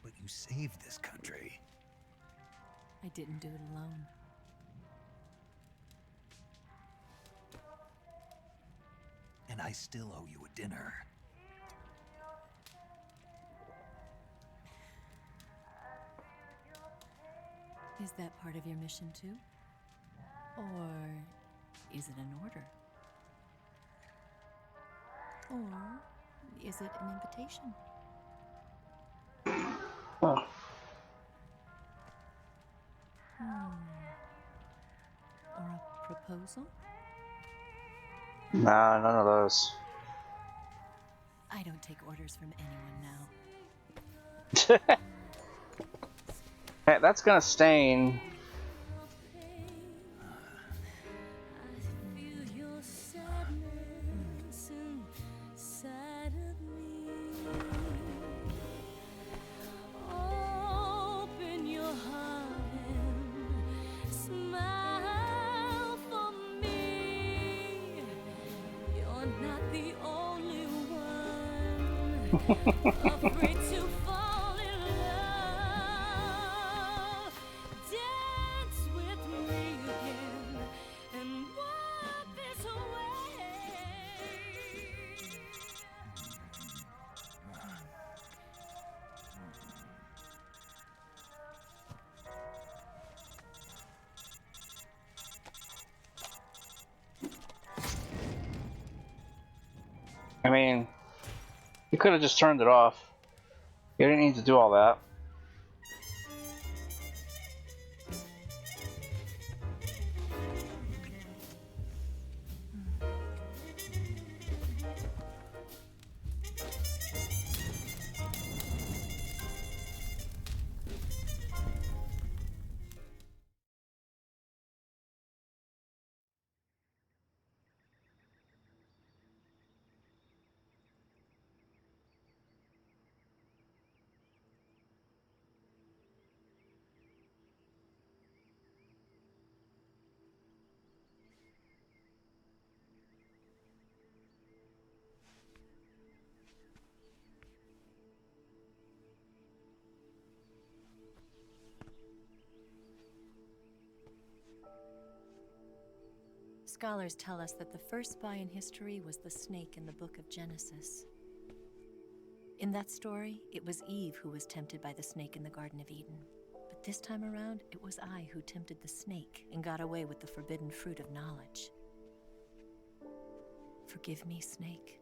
But you saved this country. I didn't do it alone. And I still owe you a dinner. Is that part of your mission too? Or is it an order? Or is it an invitation? Huh. Or a proposal? Nah, none of those. I don't take orders from anyone now. Hey, that's gonna stain. Afraid to fall in love. Dance with me again and wipe this away. I mean, you could have just turned it off. You didn't need to do all that. Scholars tell us that the first spy in history was the snake in the book of Genesis. In that story, it was Eve who was tempted by the snake in the Garden of Eden. But this time around, it was I who tempted the snake and got away with the forbidden fruit of knowledge. Forgive me, Snake.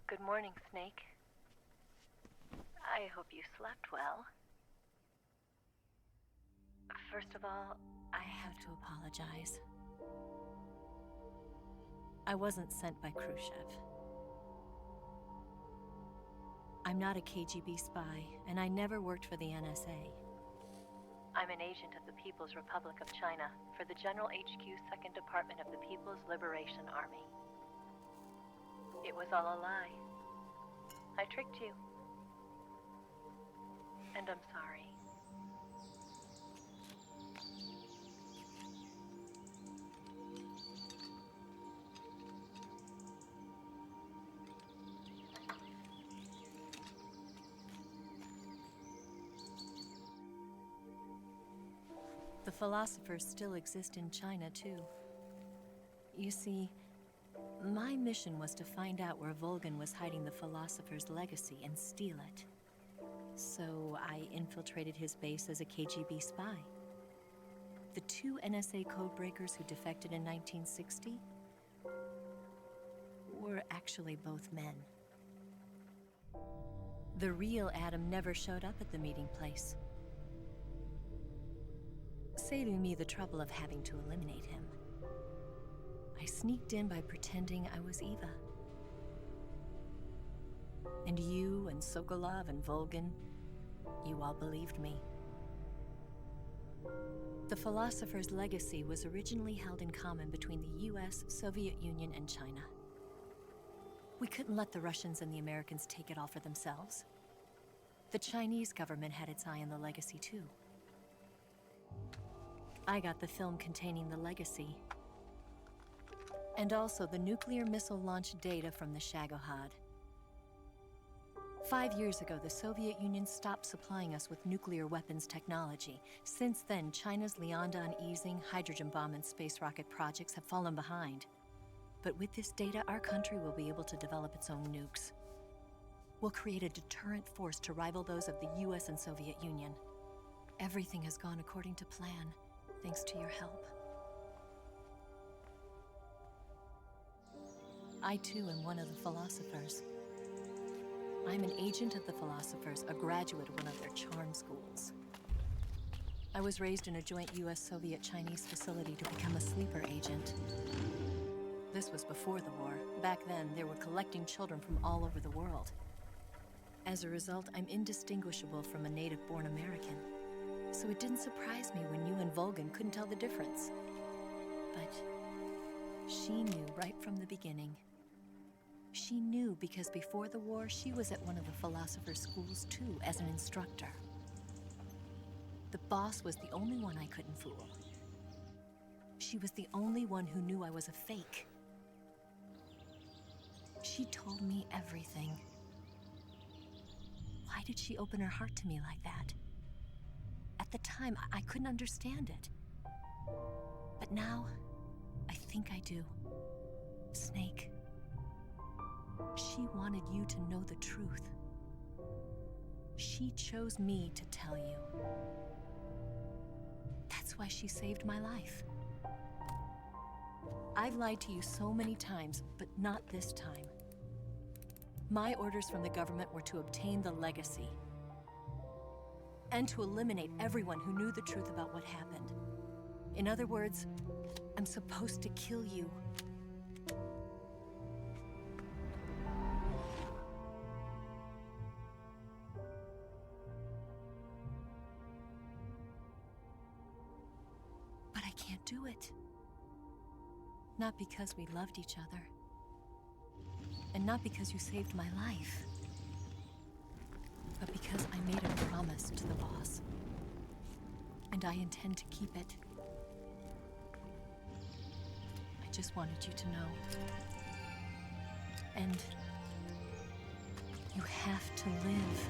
Good morning, Snake. I hope you slept well. First of all, I have to apologize. I wasn't sent by Khrushchev. I'm not a KGB spy, and I never worked for the NSA. I'm an agent of the People's Republic of China for the General HQ 2nd Department of the People's Liberation Army. It was all a lie. I tricked you. And I'm sorry. The philosophers still exist in China, too. You see, my mission was to find out where Volgin was hiding the philosopher's legacy and steal it. So I infiltrated his base as a KGB spy. The 2 NSA codebreakers who defected in 1960 were actually both men. The real Adam never showed up at the meeting place, saving me the trouble of having to eliminate him. I sneaked in by pretending I was Eva. And you and Sokolov and Volgin, you all believed me. The philosopher's legacy was originally held in common between the US, Soviet Union, and China. We couldn't let the Russians and the Americans take it all for themselves. The Chinese government had its eye on the legacy, too. I got the film containing the legacy, and also the nuclear missile launch data from the Shagohod. 5 years ago, the Soviet Union stopped supplying us with nuclear weapons technology. Since then, China's Liaodong easing, hydrogen bomb, and space rocket projects have fallen behind. But with this data, our country will be able to develop its own nukes. We'll create a deterrent force to rival those of the US and Soviet Union. Everything has gone according to plan, thanks to your help. I too am one of the philosophers. I'm an agent of the philosophers, a graduate of one of their charm schools. I was raised in a joint US-Soviet-Chinese facility to become a sleeper agent. This was before the war. Back then, they were collecting children from all over the world. As a result, I'm indistinguishable from a native-born American. So it didn't surprise me when you and Volgin couldn't tell the difference. But she knew right from the beginning. She knew because before the war, she was at one of the philosopher's schools too, as an instructor. The boss was the only one I couldn't fool. She was the only one who knew I was a fake. She told me everything. Why did she open her heart to me like that? At the time, I couldn't understand it. But now, I think I do. Snake. She wanted you to know the truth. She chose me to tell you. That's why she saved my life. I've lied to you so many times, but not this time. My orders from the government were to obtain the legacy and to eliminate everyone who knew the truth about what happened. In other words, I'm supposed to kill you. But I can't do it. Not because we loved each other. And not because you saved my life. But because I made a promise to the boss. And I intend to keep it. I just wanted you to know. And you have to live.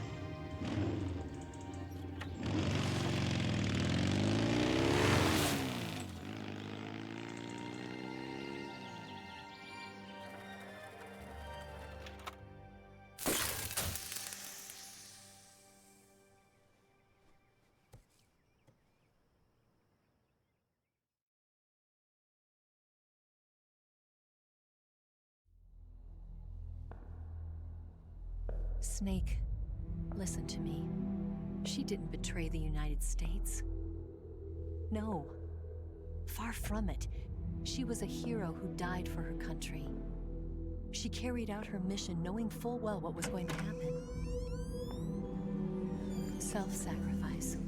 Snake, listen to me. She didn't betray the United States. No, far from it. She was a hero who died for her country. She carried out her mission knowing full well what was going to happen. Self-sacrifice.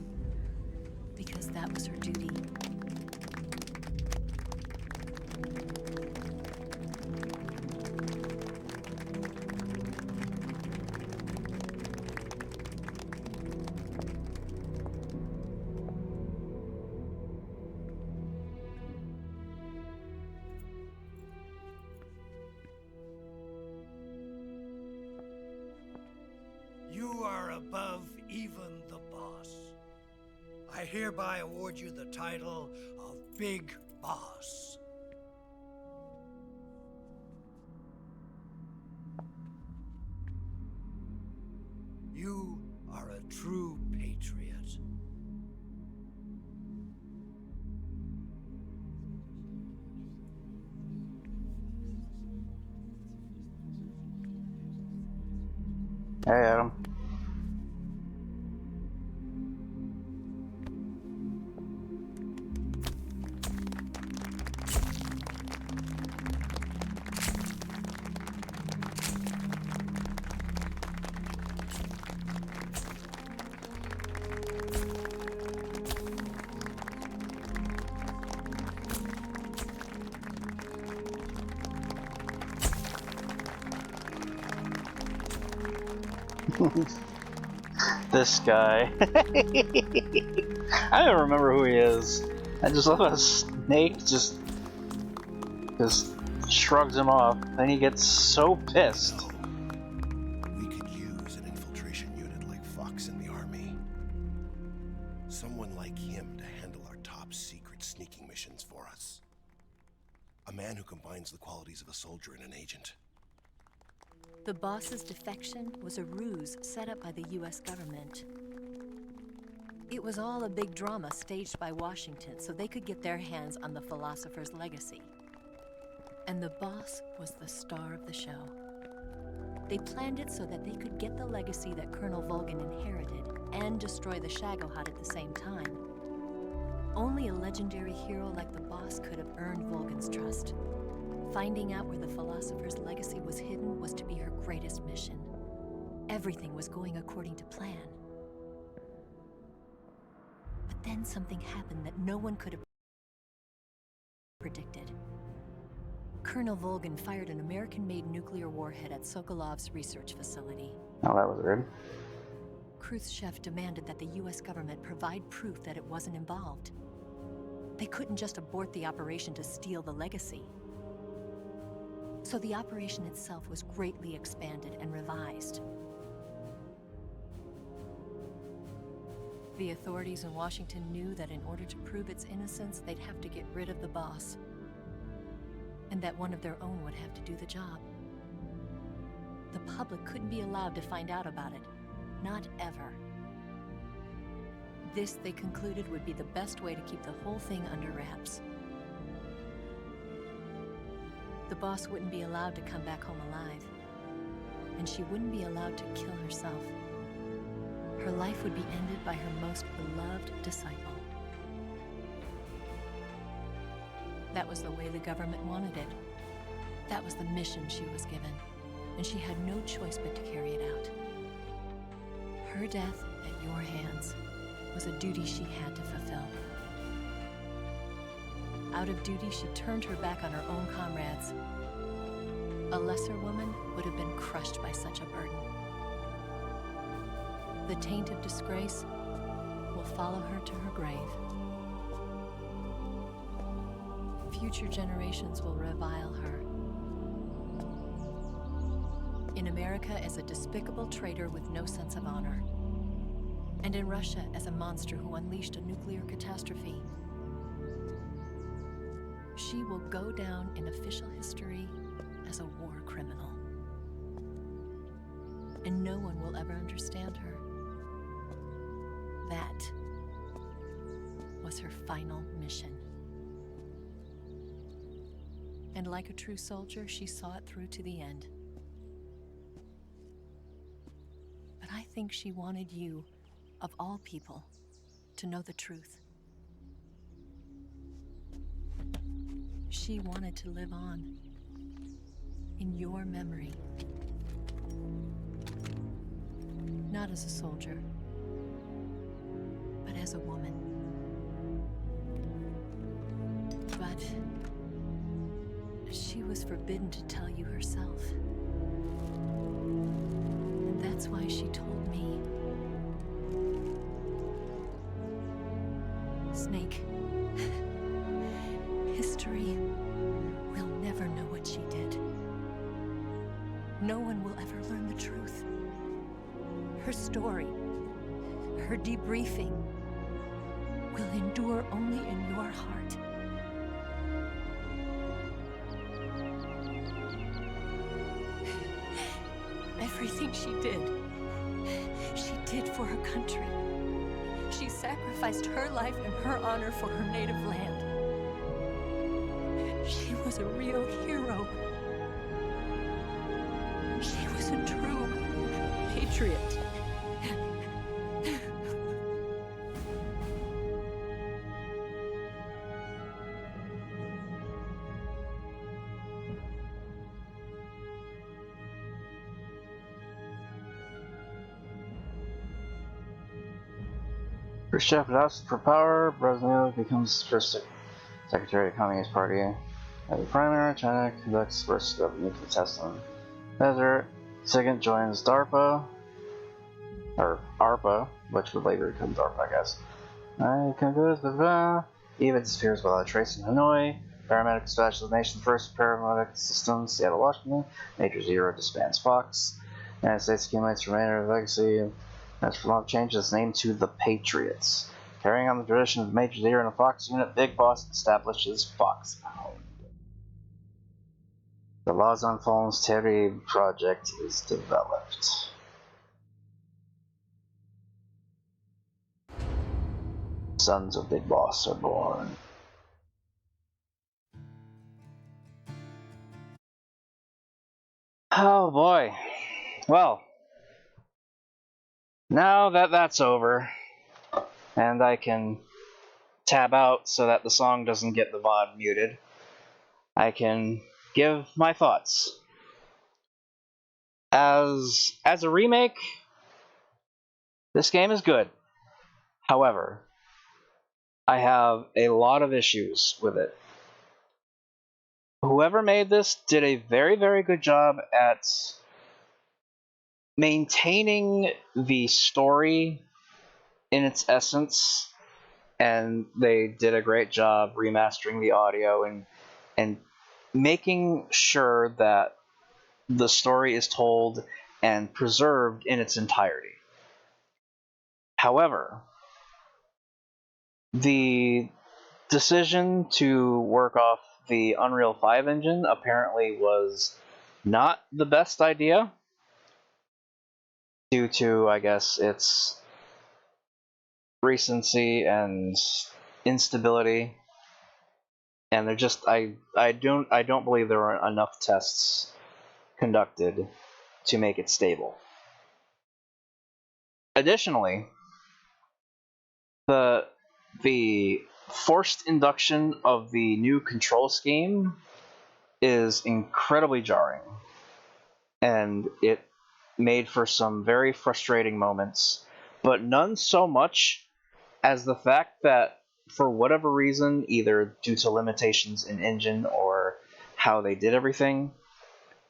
Because that was her duty. above even the boss. I hereby award you the title of Big Boss. You are a true patriot. Hey, Adam. This guy. I don't remember who he is. I just love how Snake just shrugs him off. Then he gets so pissed. We could use an infiltration unit like Fox in the army. Someone like him to handle our top secret sneaking missions for us. A man who combines the qualities of a soldier and an agent. The boss's defection was a ruse set up by the US government. It was all a big drama staged by Washington so they could get their hands on the philosopher's legacy. And the boss was the star of the show. They planned it so that they could get the legacy that Colonel Volgin inherited and destroy the Shagohod at the same time. Only a legendary hero like the boss could have earned Volgin's trust. Finding out where the philosopher's legacy was hidden was to be her greatest mission. Everything was going according to plan. But then something happened that no one could have predicted. Colonel Volgin fired an American-made nuclear warhead at Sokolov's research facility. Oh, that was weird. Khrushchev demanded that the US government provide proof that it wasn't involved. They couldn't just abort the operation to steal the legacy. So the operation itself was greatly expanded and revised. The authorities in Washington knew that in order to prove its innocence, they'd have to get rid of the boss, and that one of their own would have to do the job. The public couldn't be allowed to find out about it, not ever. This, they concluded, would be the best way to keep the whole thing under wraps. The boss wouldn't be allowed to come back home alive, and she wouldn't be allowed to kill herself. Her life would be ended by her most beloved disciple. That was the way the government wanted it. That was the mission she was given, and she had no choice but to carry it out. Her death at your hands was a duty she had to fulfill. Out of duty, she turned her back on her own comrades. A lesser woman would have been crushed by such a burden. The taint of disgrace will follow her to her grave. Future generations will revile her. In America as a despicable traitor with no sense of honor. And in Russia as a monster who unleashed a nuclear catastrophe. She will go down in official history as a war criminal. And no one will ever understand her. That was her final mission. And like a true soldier, she saw it through to the end. But I think she wanted you, of all people, to know the truth. She wanted to live on in your memory. Not as a soldier, but as a woman. But she was forbidden to tell you herself. And that's why she told me. Snake, history will never know what she did. No one will ever learn the truth. her story, her debriefing, will endure only in your heart. Everything she did for her country. She sacrificed her life and her honor for her native land. She was a real hero. She was a true patriot. Khrushchev asks for power. Brezhnev becomes first secretary of the Communist Party. As a primary, China conducts first nuclear tests on the desert. Second joins DARPA, or ARPA, which would later become DARPA, I guess. Eva disappears without a trace in Hanoi. Paramedic dispatches the nation's first paramedic system, Seattle, Washington. Major Zero disbands Fox. United States accumulates remainder of legacy. As for long changes its name to the Patriots. Carrying on the tradition of Major Zero and the Fox unit, Big Boss establishes Foxpound. The Los Enfants Terribles project is developed. Sons of Big Boss are born. Oh boy. Well, now that that's over, and I can tab out so that the song doesn't get the VOD muted, I can give my thoughts. As a remake, this game is good. However, I have a lot of issues with it. Whoever made this did a very, very good job at maintaining the story in its essence, and they did a great job remastering the audio and making sure that the story is told and preserved in its entirety. However, the decision to work off the Unreal 5 engine apparently was not the best idea, due to, I guess, its recency and instability. And they're just I don't believe there were enough tests conducted to make it stable. Additionally, the forced induction of the new control scheme is incredibly jarring, and it made for some very frustrating moments, but none so much as the fact that, for whatever reason, either due to limitations in engine or how they did everything,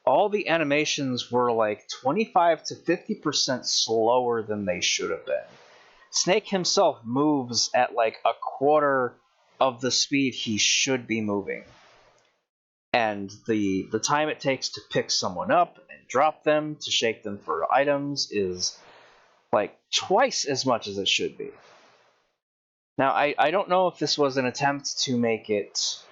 all the animations were like 25 to 50% slower than they should have been. Snake himself moves at like a quarter of the speed he should be moving. And the time it takes to pick someone up and drop them, to shake them for items, is like twice as much as it should be. Now, I don't know if this was an attempt to make it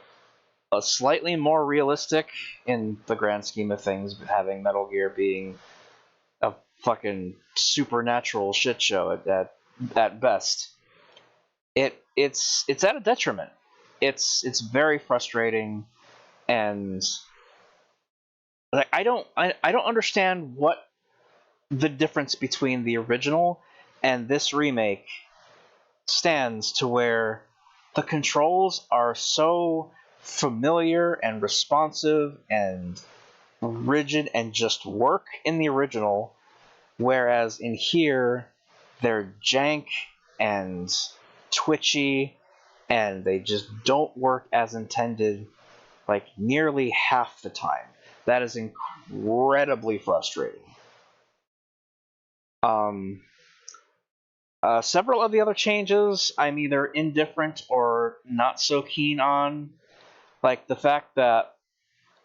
a slightly more realistic in the grand scheme of things, having Metal Gear being a fucking supernatural shit show at best. It's at a detriment. It's very frustrating. And like I don't understand what the difference between the original and this remake stands, to where the controls are so familiar and responsive and rigid and just work in the original, whereas in here they're jank and twitchy and they just don't work as intended, like nearly half the time. That is incredibly frustrating. Several of the other changes I'm either indifferent or not so keen on, like the fact that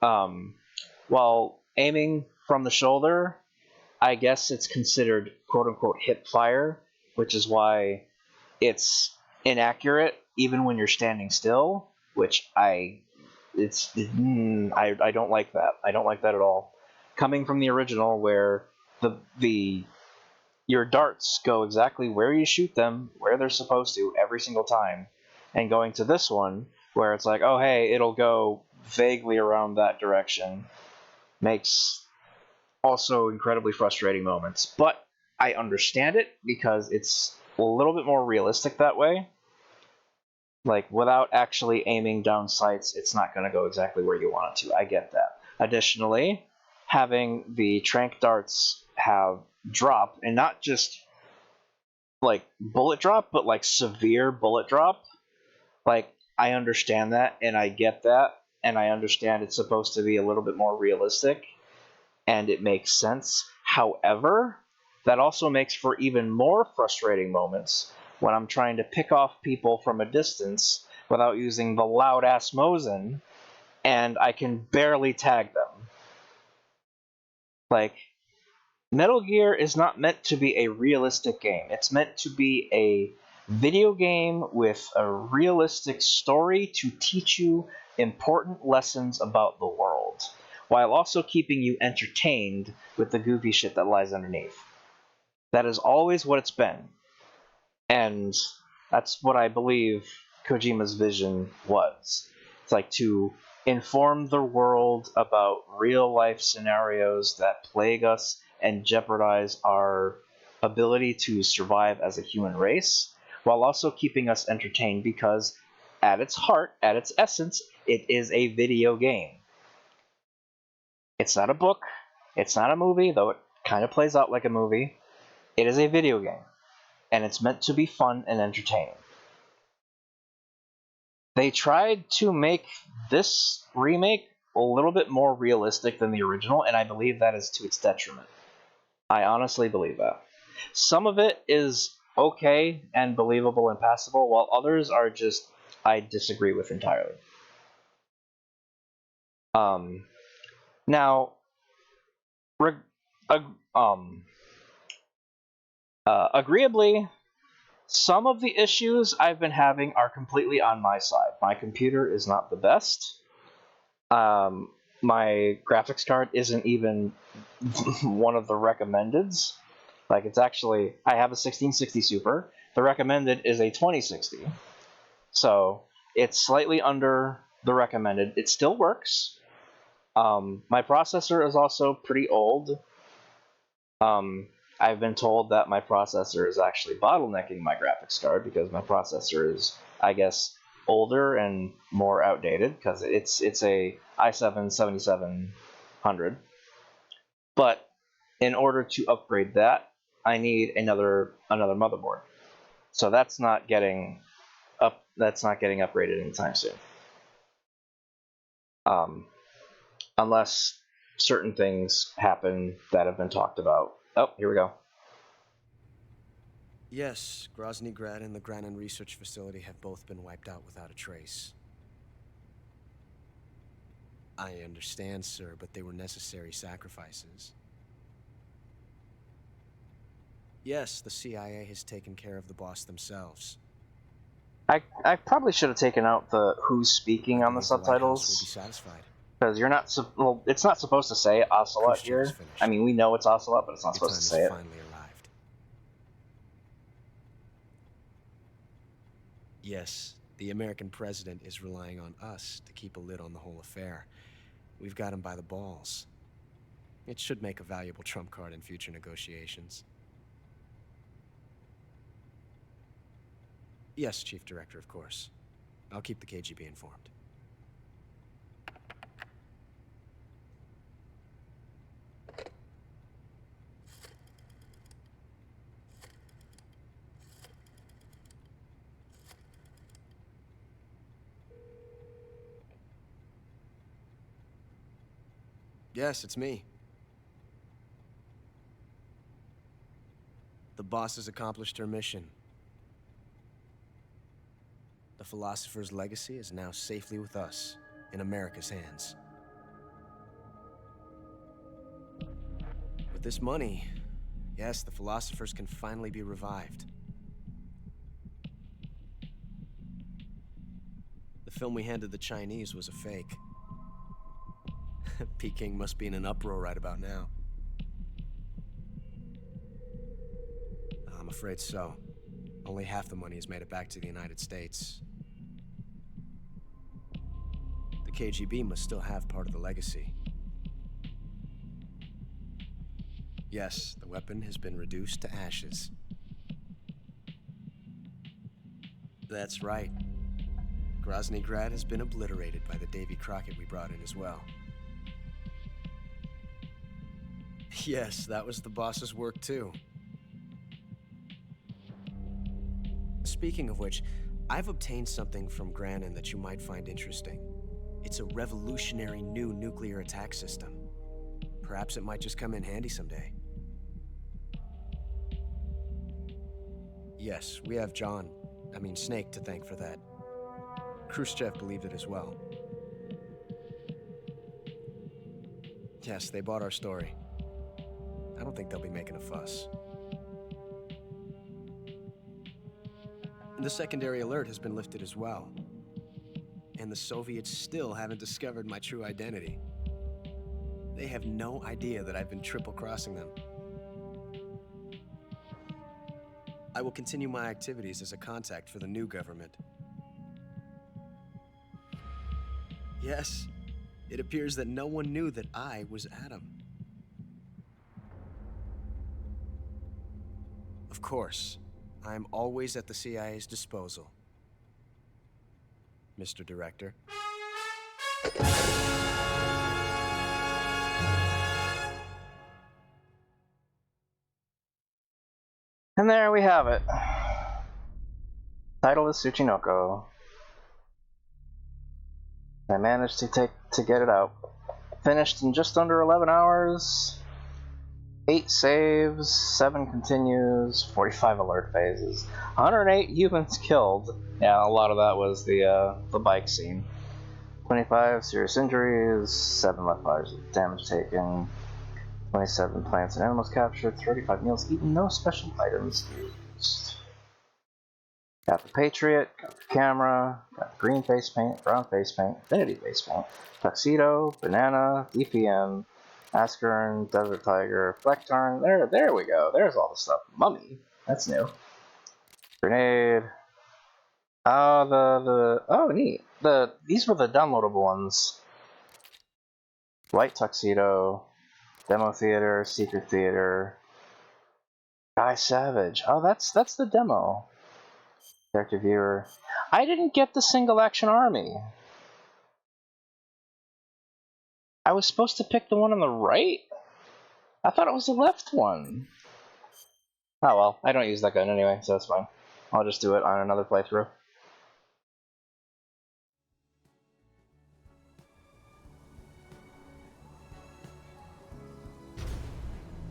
while aiming from the shoulder, I guess it's considered quote-unquote hip fire, which is why it's inaccurate even when you're standing still, which I don't like that. I don't like that at all. Coming from the original where your darts go exactly where you shoot them, where they're supposed to every single time, and going to this one where it's like, oh hey, it'll go vaguely around that direction, makes also incredibly frustrating moments. But I understand it because it's a little bit more realistic that way. Like, without actually aiming down sights, it's not going to go exactly where you want it to. I get that. Additionally, having the tranq darts have drop, and not just like bullet drop, but like severe bullet drop, like, I understand that, and I get that, and I understand it's supposed to be a little bit more realistic, and it makes sense. However, that also makes for even more frustrating moments when I'm trying to pick off people from a distance without using the loud-ass Mosin, and I can barely tag them. Like, Metal Gear is not meant to be a realistic game. It's meant to be a video game with a realistic story to teach you important lessons about the world, while also keeping you entertained with the goofy shit that lies underneath. That is always what it's been. And that's what I believe Kojima's vision was. It's like to inform the world about real-life scenarios that plague us and jeopardize our ability to survive as a human race, while also keeping us entertained because, at its heart, at its essence, it is a video game. It's not a book, it's not a movie, though it kind of plays out like a movie. It is a video game, and it's meant to be fun and entertaining. They tried to make this remake a little bit more realistic than the original, and I believe that is to its detriment. I honestly believe that. Some of it is okay and believable and passable, while others are just, I disagree with entirely. Now, agreeably, some of the issues I've been having are completely on my side. My computer is not the best. My graphics card isn't even one of the recommendeds. Like, it's actually, I have a 1660 Super. The recommended is a 2060. So, it's slightly under the recommended. It still works. My processor is also pretty old. I've been told that my processor is actually bottlenecking my graphics card because my processor is, I guess, older and more outdated because it's a i7-7700. But in order to upgrade that, I need another motherboard. So that's not getting upgraded anytime soon. Unless certain things happen that have been talked about. Oh, here we go. Yes, Grozny Grad and the Granin Research Facility have both been wiped out without a trace. I understand, sir, but they were necessary sacrifices. Yes, the CIA has taken care of the boss themselves. I probably should have taken out the who's speaking on the subtitles. Will be satisfied. Because you're not, well, it's not supposed to say Ocelot here. I mean, we know it's Ocelot, but it's not supposed to say it. Finally arrived. Yes, the American president is relying on us to keep a lid on the whole affair. We've got him by the balls. It should make a valuable trump card in future negotiations. Yes, Chief Director, of course. I'll keep the KGB informed. Yes, it's me. The boss has accomplished her mission. The philosopher's legacy is now safely with us, in America's hands. With With this money, yes, the philosophers can finally be revived. The film we handed the Chinese was a fake. Peking must be in an uproar right about now. I'm afraid so. Only half the money has made it back to the United States. The KGB must still have part of the legacy. Yes, the weapon has been reduced to ashes. That's right. Grozny Grad has been obliterated by the Davy Crockett we brought in as well. Yes, that was the boss's work too. Speaking of which, I've obtained something from Granin that you might find interesting. It's a revolutionary new nuclear attack system. Perhaps it might just come in handy someday. Yes, we have Snake to thank for that. Khrushchev believed it as well. Yes, they bought our story. I don't think they'll be making a fuss. The secondary alert has been lifted as well. And the Soviets still haven't discovered my true identity. They have no idea that I've been triple-crossing them. I will continue my activities as a contact for the new government. Yes, it appears that no one knew that I was Adam. Of course, I'm always at the CIA's disposal, Mr. Director. And there we have it. Title is Tsuchinoko. I managed to get it out. Finished in just under 11 hours. 8 saves, 7 continues, 45 alert phases, 108 humans killed. Yeah, a lot of that was the bike scene. 25 serious injuries, 7 left bodies with damage taken, 27 plants and animals captured, 35 meals eaten, no special items used. Got the Patriot, got the camera, got the green face paint, brown face paint, affinity face paint, tuxedo, banana, DPM, Askern, Desert Tiger, Flectarn. There we go. There's all the stuff. Mummy. That's new. Grenade. Oh, neat. These were the downloadable ones. White Tuxedo, Demo Theater, Secret Theater, Guy Savage. Oh, that's the demo. Character Viewer. I didn't get the Single Action Army. I was supposed to pick the one on the right? I thought it was the left one. Oh well, I don't use that gun anyway, so that's fine. I'll just do it on another playthrough.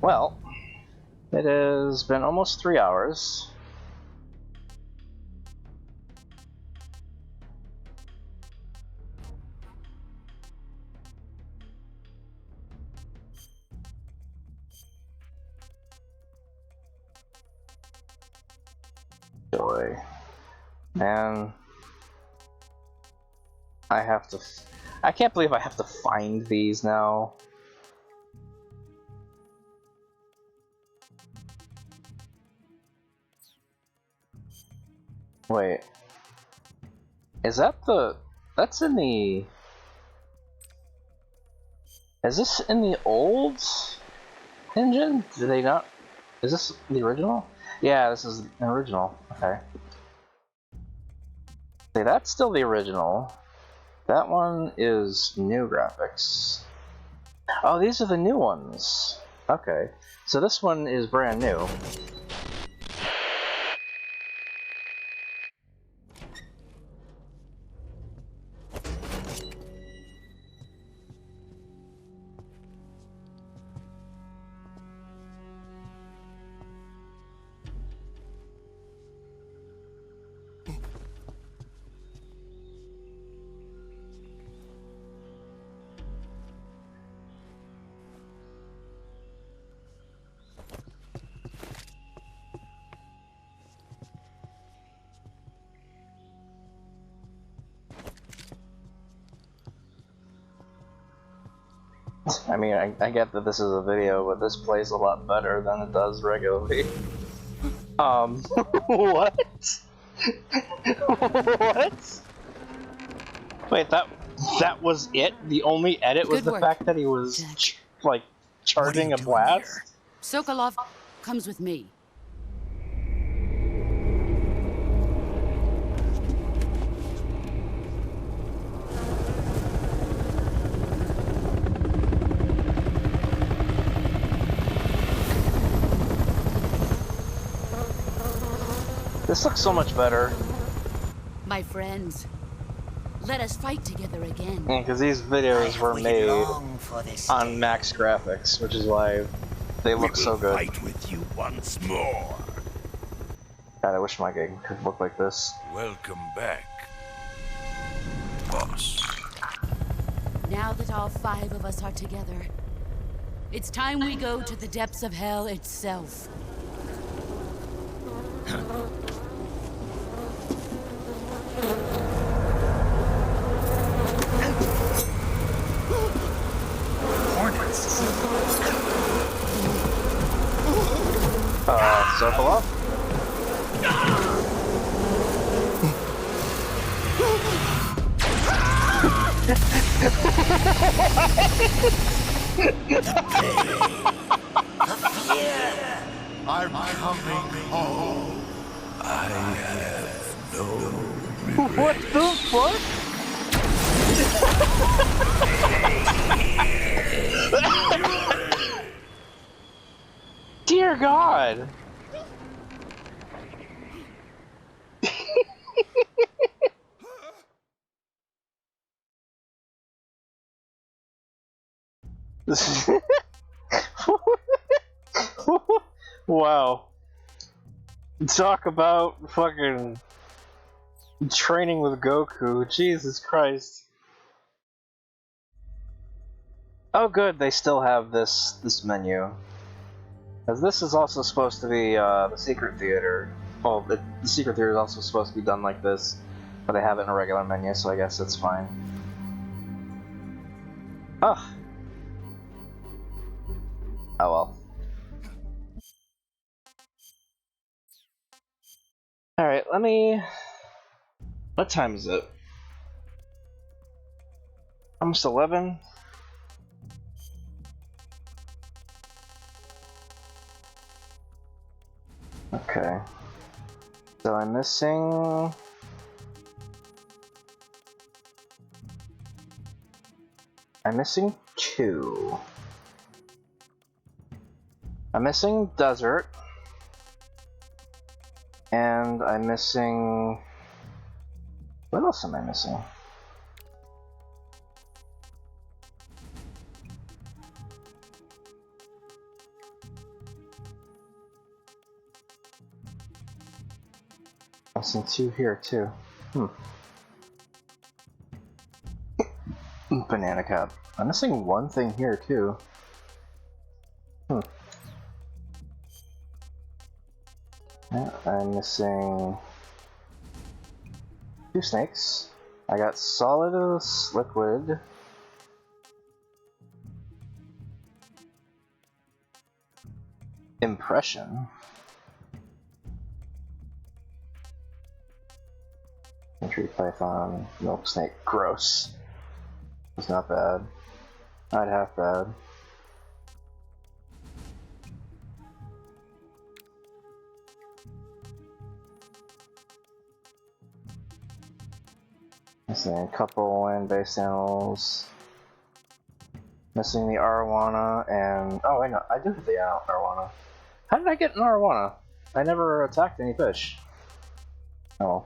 Well, it has been almost 3 hours. Boy. Man. I can't believe I have to find these now. Wait. Is that that's in the... Is this in the old engine? Did they not... Is this the original? Yeah, this is the original. Okay. See, that's still the original. That one is new graphics. Oh, these are the new ones. Okay. So this one is brand new. I mean, I get that this is a video, but this plays a lot better than it does regularly. What? What? Wait, that was it? The only edit was Good the work, fact that he was, like, charging a blast? Sokolov comes with me. This looks so much better. My friends, let us fight together again. Because these videos were made on max graphics, which is why they look so good. Fight with you once more. God, I wish my game could look like this. Welcome back, boss. Now that all 5 of us are together, it's time we go to the depths of hell itself. Circle up. I'm coming home. I have no What the fuck? Dear God. Wow. Talk about fucking training with Goku. Jesus Christ. Oh good, they still have this menu. As this is also supposed to be the secret theater. Well, the secret theater is also supposed to be done like this, but they have it in a regular menu, so I guess it's fine. Ugh. Oh well. Alright, let me... What time is it? Almost 11? Okay. So I'm missing... I'm missing 2. I'm missing Desert. And I'm missing... What else am I missing? I'm missing 2 here too. Banana Cap. I'm missing 1 thing here too. Yeah, I'm missing 2 snakes. I got Solidus Liquid. Impression. Entry Python. Milk Snake. Gross. It's not bad. Not half bad. Missing a couple land-based animals. Missing the arowana and... Oh, wait, no, I do have the arowana. How did I get an arowana? I never attacked any fish. Oh.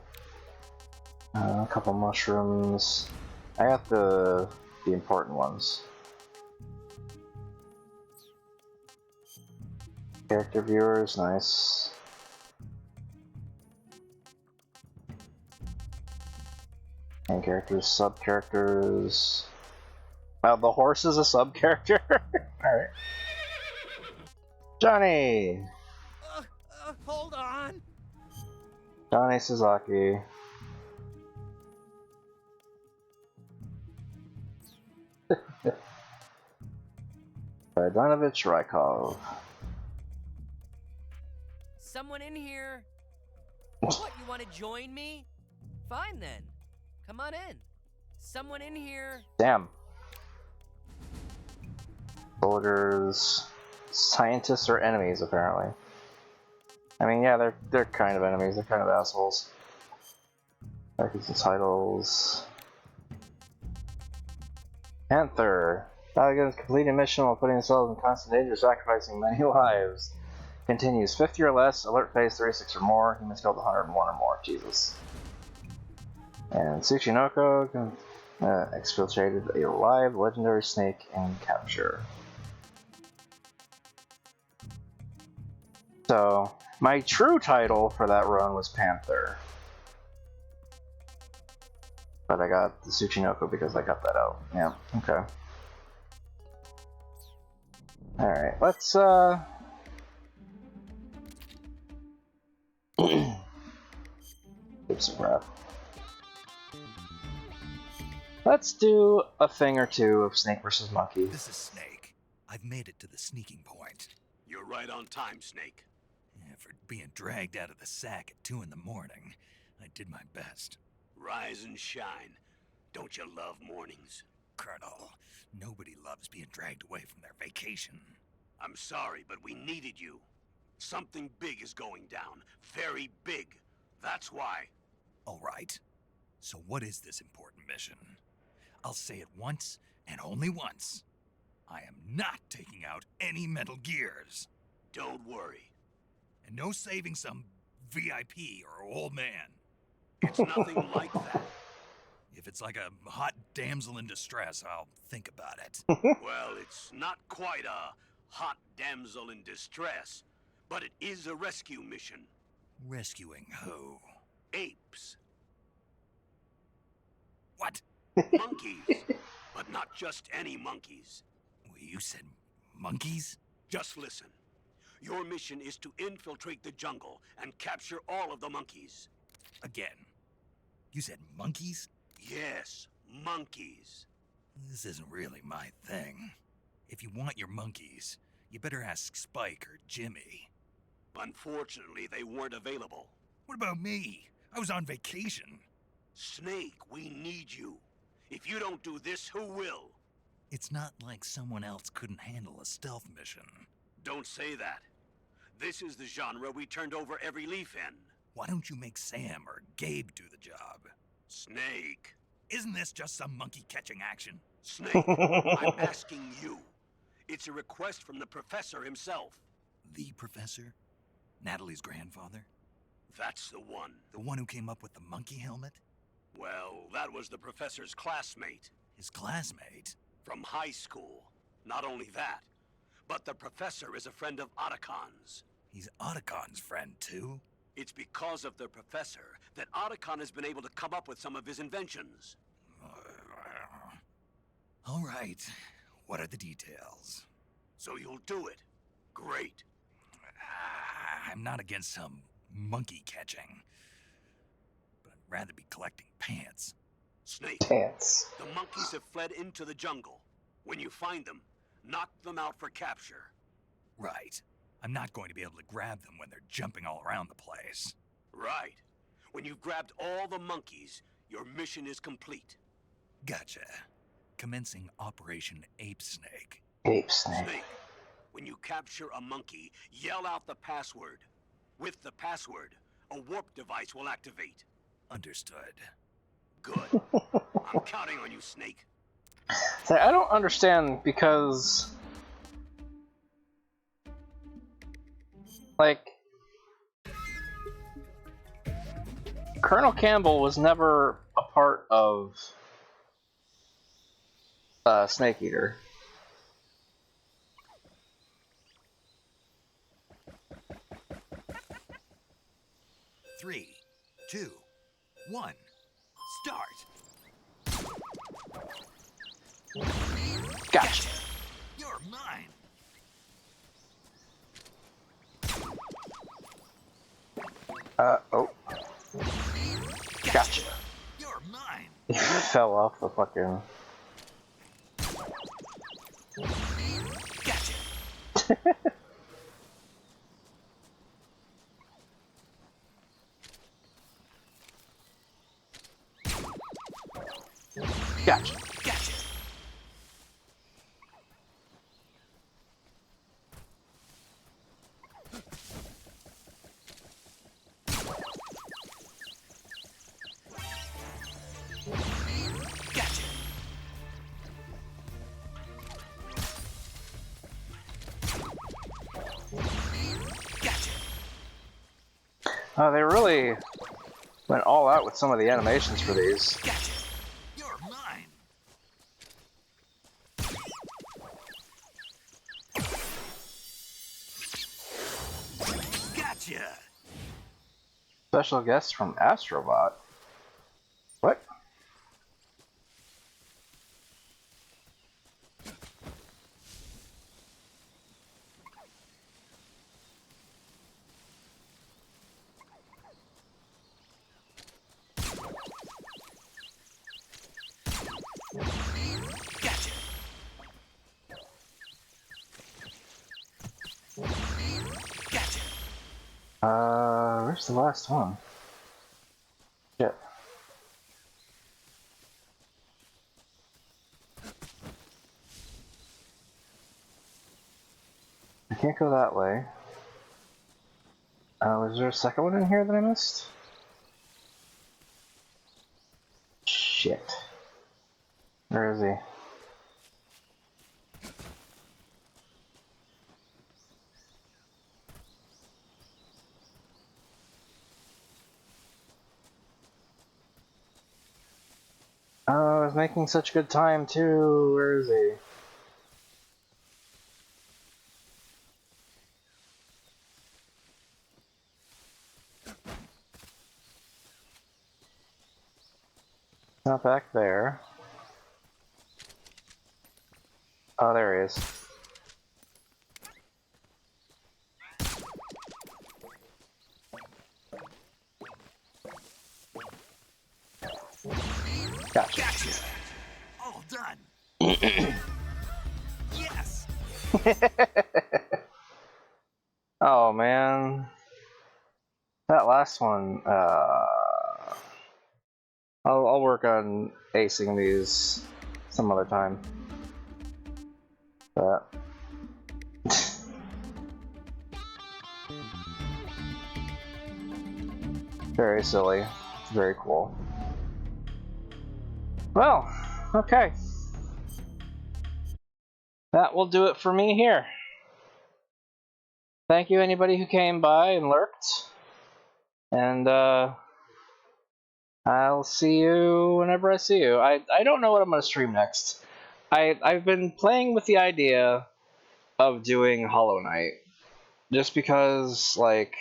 A couple mushrooms. I got the important ones. Character viewers, nice. Main characters, sub characters. Wow, the horse is a sub character. Alright. Johnny! Hold on! Johnny Suzaki. Bogdanovich Rykov. Someone in here? What, you want to join me? Fine then. Come on in. Someone in here? Damn. Soldiers, scientists are enemies apparently. I mean, yeah, they're kind of enemies. They're kind of assholes. Records and titles. Panther. Paladins complete a mission while putting themselves in constant danger, sacrificing many lives. Continues 50 or less, alert phase 36 or more, humans killed 101 or more. Jesus. And Tsuchinoko exfiltrated a live legendary snake in capture. So, my true title for that run was Panther. But I got the Tsuchinoko because I got that out. Yeah, okay. Alright, let's get some breath. Let's do a thing or two of Snake versus Monkey. This is Snake. I've made it to the sneaking point. You're right on time, Snake. Yeah, for being dragged out of the sack at 2 in the morning, I did my best. Rise and shine. Don't you love mornings? Colonel, nobody loves being dragged away from their vacation. I'm sorry, but we needed you. Something big is going down. Very big. That's why. All right. So what is this important mission? I'll say it once, and only once. I am not taking out any Metal Gears. Don't worry. And no saving some VIP or old man. It's nothing like that. If it's like a hot damsel in distress, I'll think about it. Well, it's not quite a hot damsel in distress, but it is a rescue mission. Rescuing who? Apes. What? Monkeys. But not just any monkeys. You said monkeys? Just listen. Your mission is to infiltrate the jungle and capture all of the monkeys. Again. You said monkeys? Yes, monkeys. This isn't really my thing. If you want your monkeys, you better ask Spike or Jimmy. Unfortunately, they weren't available. What about me? I was on vacation. Snake, we need you. If you don't do this, who will? It's not like someone else couldn't handle a stealth mission. Don't say that. This is the genre we turned over every leaf in. Why don't you make Sam or Gabe do the job? Snake. Isn't this just some monkey-catching action? Snake, I'm asking you. It's a request from the professor himself. The professor? Natalie's grandfather? That's the one. The one who came up with the monkey helmet? Well, that was the professor's classmate. His classmate? From high school. Not only that, but the professor is a friend of Otacon's. He's Otacon's friend, too? It's because of the professor that Otacon has been able to come up with some of his inventions. All right. What are the details? So you'll do it. Great. I'm not against some monkey catching, but I'd rather be collecting pants. Snake. Pants. The monkeys have fled into the jungle. When you find them, knock them out for capture. Right. I'm not going to be able to grab them when they're jumping all around the place. Right. When you've grabbed all the monkeys, your mission is complete. Gotcha. Commencing Operation Ape Snake. Ape Snake. Snake, when you capture a monkey, yell out the password. With the password, a warp device will activate. Understood. Good. I'm counting on you, Snake. So I don't understand because, like, Colonel Campbell was never a part of Snake Eater. Three, 2, 1, start. Gotcha. You're mine. Oh. Gotcha. You're mine. He fell off the fucking... Gotcha. Gotcha. They really went all out with some of the animations for these. You're mine. Gotcha. Special guest from Astrobot. What? Where's the last one? Shit. I can't go that way. Was there a second one in here that I missed? Shit. Where is he? Oh, I was making such good time too. Where is he? Not back there. Oh, there he is. Gotcha. All done. Yes. Oh man, that last one. I'll work on acing these some other time. But very silly, very cool. Well, okay. That will do it for me here. Thank you anybody who came by and lurked. And I'll see you whenever I see you. I don't know what I'm going to stream next. I've been playing with the idea of doing Hollow Knight. Just because, like,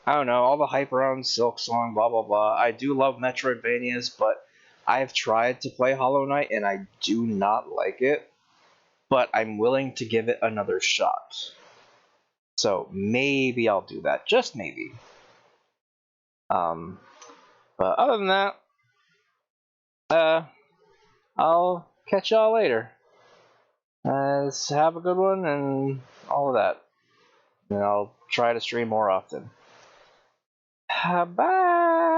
I don't know, all the hype around Silksong, blah blah blah. I do love Metroidvanias, but I've tried to play Hollow Knight and I do not like it. But I'm willing to give it another shot. So maybe I'll do that. Just maybe. But other than that, I'll catch y'all later. Have a good one and all of that. And I'll try to stream more often. Bye!